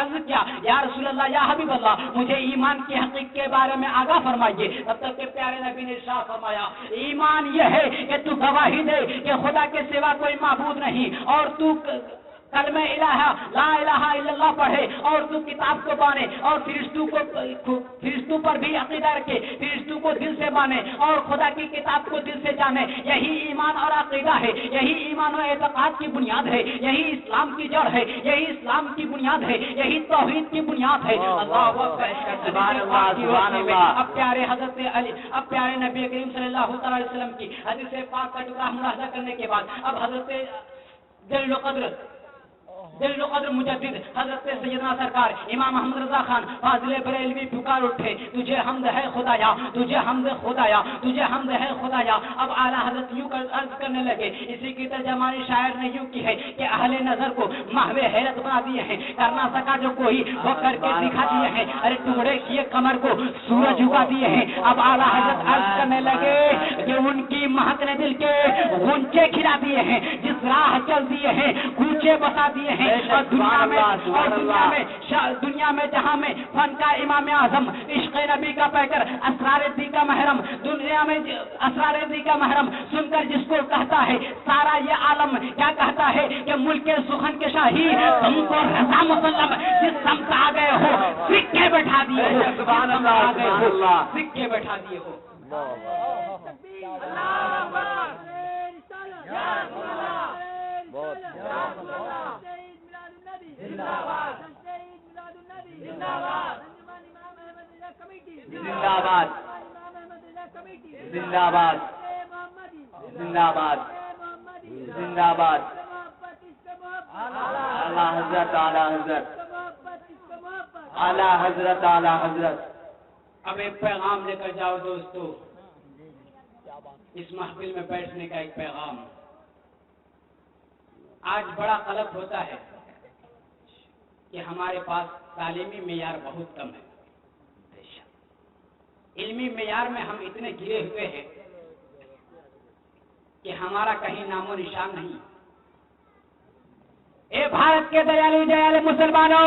عرض کیا یا رسول اللہ یا حبیب اللہ مجھے ایمان کی حقیقت کے بارے میں آگاہ فرمائیے. تب تک کہ پیارے نبی نے ارشاد فرمایا ایمان یہ ہے کہ تو گواہی دے کہ خدا کے سوا کوئی معبود نہیں اور تو کلمہ الہ لا الہ الا اللہ پڑھے اور تو کتاب کو مانے اور فرشتوں پر بھی عقیدہ رکھے فرشتوں کو دل سے مانے اور خدا کی کتاب کو دل سے جانے. یہی ایمان اور عقیدہ ہے. یہی ایمان و اعتقاد کی بنیاد ہے. یہی اسلام کی جڑ ہے. یہی اسلام کی بنیاد ہے. یہی توحید کی بنیاد ہے. اللہ اکبر. اب پیارے حضرت علی اب پیارے نبی کریم صلی اللہ علیہ وسلم کی حدیث پاک کا ٹکڑا ملاحظہ کرنے کے بعد اب حضرت جلیل القدر مجدد حضرت سیدنا سرکار امام احمد رضا خان فاضل بریلوی پکار اٹھے تجھے حمد ہے خدایا تجھے حمد خدایا تجھے حمد ہے خدایا. اب اعلیٰ حضرت یوں عرض کرنے لگے اسی کی ترجمانی شاعر نے یوں کی ہے کہ اہل نظر کو محو حیرت بنا دیے ہیں کرنا سکا جو کوئی وہ کر کے دکھا دیے ہیں ارے ٹکڑے کیے کمر کو سورج جھکا دیے ہیں. اب اعلیٰ حضرت عرض کرنے لگے کہ ان کی مہک نے دل کے غنچے کھلا دیے ہیں جس راہ چل دیے ہیں کوچے بسا دیے ہیں. اور دنیا میں جہاں میں فن کا امام اعظم عشق نبی کا پیکر اسرار دی کا محرم دنیا میں اسرار دی کا محرم سن کر جس کو کہتا ہے سارا یہ عالم کیا کہتا ہے کہ ملک سخن کے شاہی تم کو رضا مسلم جس سمت آ گئے ہو سکے بیٹھا دیے ہو سکے بیٹھا دیے ہو. زندہ باد زندہ باد زندہ باد زندہ باد. اعلیٰ حضرت اعلیٰ حضرت اعلیٰ حضرت اعلیٰ حضرت. اب ایک پیغام لے کر جاؤ دوستو اس محفل میں بیٹھنے کا ایک پیغام. آج بڑا قلق ہوتا ہے کہ ہمارے پاس تعلیمی معیار بہت کم ہے. علمی معیار میں ہم اتنے گرے ہوئے ہیں کہ ہمارا کہیں نام و نشان نہیں. اے بھارت کے دیالے مسلمانوں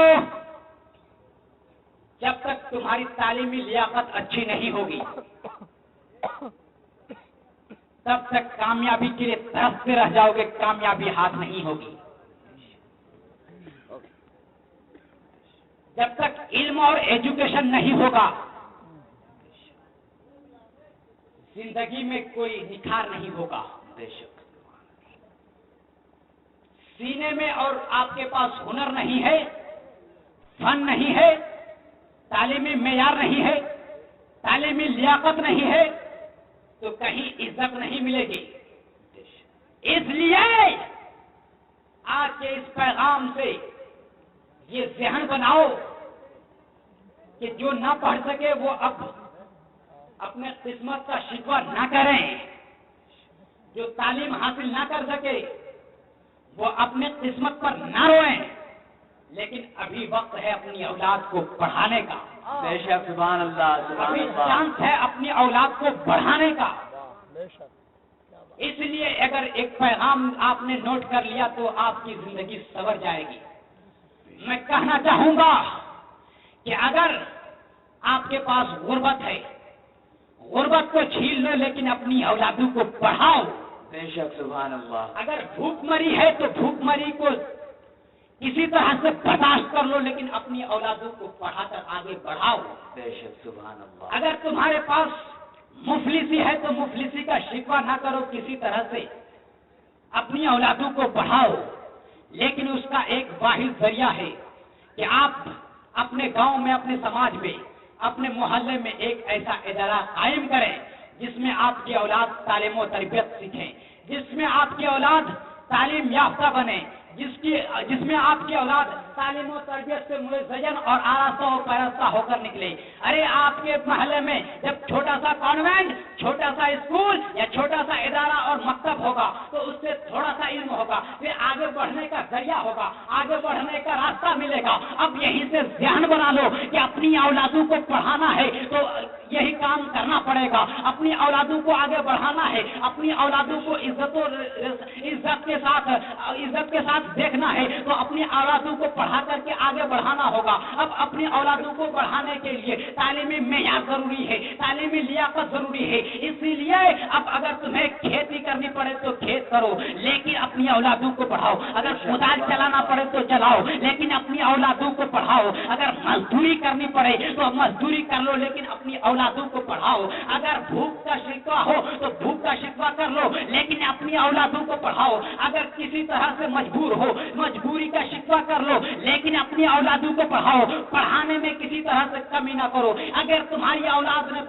جب تک تمہاری تعلیمی لیاقت اچھی نہیں ہوگی تب تک کامیابی کے لیے ترستے رہ جاؤ گے. کامیابی ہاتھ نہیں ہوگی. جب تک علم اور ایجوکیشن نہیں ہوگا زندگی میں کوئی نکھار نہیں ہوگا. سینے میں اور آپ کے پاس ہنر نہیں ہے فن نہیں ہے تعلیمی معیار نہیں ہے تعلیمی لیاقت نہیں ہے تو کہیں عزت نہیں ملے گی. اس لیے آج کے اس پیغام سے یہ ذہن بناؤ کہ جو نہ پڑھ سکے وہ اب اپنے قسمت کا شکوہ نہ کریں. جو تعلیم حاصل نہ کر سکے وہ اپنے قسمت پر نہ روئیں لیکن ابھی وقت ہے اپنی اولاد کو پڑھانے کا. بے شک سبحان اللہ سبحان ابھی اللہ. چانس ہے اپنی اولاد کو بڑھانے کا. اس لیے اگر ایک پیغام آپ نے نوٹ کر لیا تو آپ کی زندگی سنور جائے گی. میں کہنا چاہوں گا کہ اگر آپ کے پاس غربت ہے، غربت کو چھین لو لیکن اپنی اولادوں کو پڑھاؤ. بے شک سبحان اللہ. اگر بھوک مری ہے تو بھوک مری کو کسی طرح سے برداشت کر لو لیکن اپنی اولادوں کو پڑھا کر آگے بڑھاؤ. بے شک سبحان اللہ. اگر تمہارے پاس مفلسی ہے تو مفلسی کا شکوہ نہ کرو، کسی طرح سے اپنی اولادوں کو پڑھاؤ. لیکن اس کا ایک واحد ذریعہ ہے کہ آپ اپنے گاؤں میں، اپنے سماج میں، اپنے محلے میں ایک ایسا ادارہ قائم کریں جس میں آپ کی اولاد تعلیم و تربیت سیکھیں، جس میں آپ کی اولاد تعلیم یافتہ بنے، جس میں آپ کی اولاد تعلیم و تربیت سے مزین اور آراستہ و پیراستہ ہو کر نکلے. ارے آپ کے محلے میں جب چھوٹا سا کانوینٹ، چھوٹا سا اسکول یا چھوٹا سا ادارہ اور مکتب ہوگا تو اس سے تھوڑا سا علم ہوگا، پھر آگے بڑھنے کا ذریعہ ہوگا، آگے بڑھنے کا راستہ ملے گا. اب یہیں سے ذہن بنا لو کہ اپنی اولادوں کو پڑھانا ہے تو یہی کام کرنا پڑے گا. اپنی اولادوں کو آگے بڑھانا ہے، اپنی اولادوں کو عزت کے ساتھ دیکھنا ہے تو اپنی اولادوں کو پڑھا کر کے آگے بڑھانا ہوگا. اب اپنی اولادوں کو بڑھانے کے لیے تعلیمی معیار ضروری ہے، تعلیمی لیاقت ضروری ہے. اسی لیے اب اگر تمہیں کھیتی کرنی پڑے تو کھیت کرو لیکن اپنی اولادوں کو پڑھاؤ. اگر کدال چلانا پڑے تو چلاؤ لیکن اپنی اولادوں کو پڑھاؤ. اگر مزدوری کرنی پڑے تو مزدوری کر لو لیکن اپنی اولادوں کو پڑھاؤ. اگر بھوک کا شکوہ ہو تو بھوک کا شکوہ کر لو لیکن اپنی اولادوں کو پڑھاؤ. اگر کسی طرح سے مجبور ہو، مجبوری کا شکوہ کر لو لیکن اپنی اولادوں کو پڑھاؤ. پڑھانے میں کسی طرح سے کمی نہ کرو. اگر تمہاری اولاد نے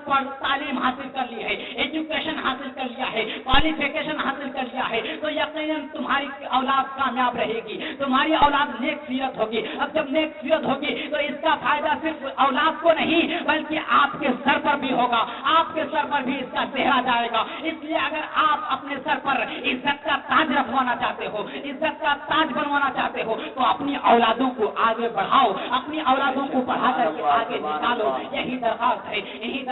تعلیم حاصل کر لی ہے، ایجوکیشن حاصل کر لیا ہے، کوالیفیکیشن حاصل کر لیا ہے تو یقیناً تمہاری اولاد کامیاب رہے گی، تمہاری اولاد نیک سیرت ہوگی. اب جب نیک سیرت ہوگی تو اس کا فائدہ صرف اولاد کو نہیں بلکہ آپ کے سر پر بھی ہوگا، آپ کے سر پر بھی اس کا چہرہ جائے گا. اس لیے اگر آپ اپنے سر پر عزت کا تاج رکھوانا چاہتے ہو، عزت کا تاج بنوانا چاہتے ہو تو اپنی اولادوں کو آگے بڑھاؤ، اپنی اولادوں کو پڑھا کر کے آگے نکالو. یہی درخواست ہے. انہی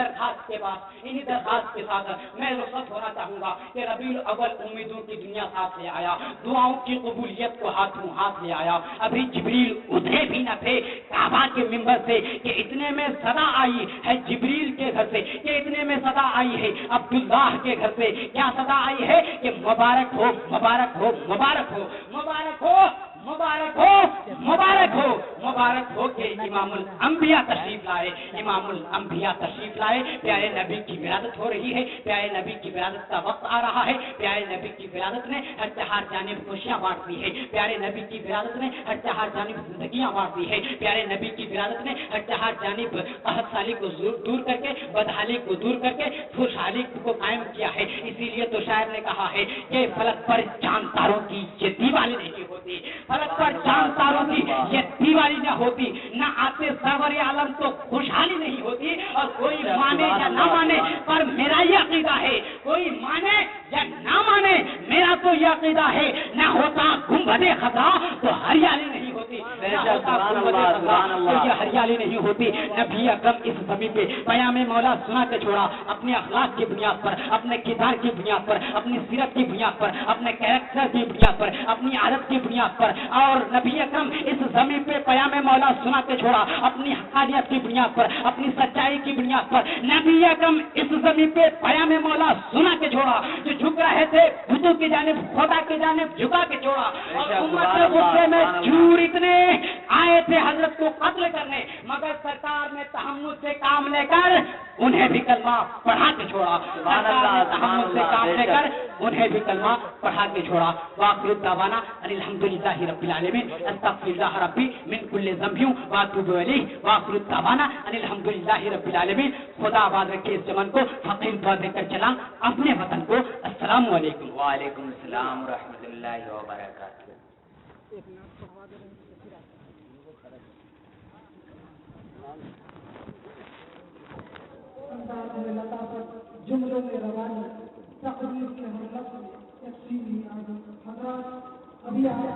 درخواست کے ساتھ میں رخصت ہونا چاہوں گا کہ ربیع الاول امیدوں کی دنیا ساتھ لے آیا، دعاؤں کی قبولیت کو ہاتھوں ہاتھ لے آیا. ابھی جبریل اترے بھی نہ تھے کعبہ کے منبر سے کہ اتنے میں صدا آئی ہے جبریل کے گھر سے، کہ اتنے میں صدا آئی ہے عبداللہ کے گھر سے. کیا صدا آئی ہے کہ مبارک ہو مبارک ہو مبارک ہو مبارک ہو مبارک ہو مبارک ہو مبارک ہو کہ امام الانبیاء تشریف لائے، امام الانبیاء تشریف لائے. پیارے نبی کی ولادت ہو رہی ہے، پیارے نبی کی ولادت کا وقت آ رہا ہے. پیارے نبی کی ولادت نے ہر چہار جانب خوشیاں بانٹ دی ہے، پیارے نبی کی ولادت نے ہر چہار جانب زندگیاں بانٹ دی ہے. پیارے نبی کی ولادت نے ہر چہار جانب قحط سالی کو دور کر کے، بدحالی کو دور کر کے خوشحالی کو قائم کیا ہے. اسی لیے تو شاعر نے کہا ہے کہ فلک پر چاند تاروں کی یہ دیوالی نہیں ہوتی، فلک پر چاند تاروں کی یہ دیوالی نہ ہوتی، نہ آتے سرور عالم تو خوشحالی نہیں ہوتی. اور کوئی مانے یا نہ مانے پر میرا یہ عقیدہ ہے، کوئی مانے یا نہ مانے میرا تو یہ عقیدہ ہے، نہ ہوتا گنبد خضرا تو ہریالی نہیں ہوتی، نہ ہوتا گنبد خضرا تو یہ ہریالی نہیں ہوتی. نبی اکرم اس زمین پہ پیام مولا سنا کے چھوڑا، اپنے اخلاق کی بنیاد پر، اپنے کردار کی بنیاد پر، اپنی سیرت کی بنیاد پر، اپنے کیریکٹر کی بنیاد پر، اپنی عادت کی بنیاد پر. اور نبی اکرم اس زمین پہ پیام مولا سنا کے چھوڑا اپنی حقانیت کی بنیاد پر، اپنی سچائی کی بنیاد پر. نبی اکرم اس زمین پہ پیام مولا سنا کے چھوڑا، جو جھک رہے تھے بتوں کی جانب، خدا کی جانب جھکا کے چھوڑا. اور امت کے غصے میں چور اتنے آئے تھے حضرت کو قتل کرنے، مگر سرکار نے تحمل سے کام لے کر انہیں بھی کلمہ پڑھا کے چھوڑا. سرکار نے تحمل سے کام لے کر انہیں بھی کلمہ پڑھا کے چھوڑا. وآخر دعوانا ان الحمدللہ رب العالمین، استغفر اللہ ربی من کل ذنب واتوب الیہ. وآخر دعوانا ان الحمدللہ رب العالمین. خدا آباد رکھے اس چمن کو، فقیر دعا دے کر چلا اپنے وطن کو. السلام علیکم. وعلیکم السلام ورحمۃ اللہ وبرکاتہ. جملوں میں روانی تقریر کے ہر لفظ تفصیلی حضرات ابھی آیا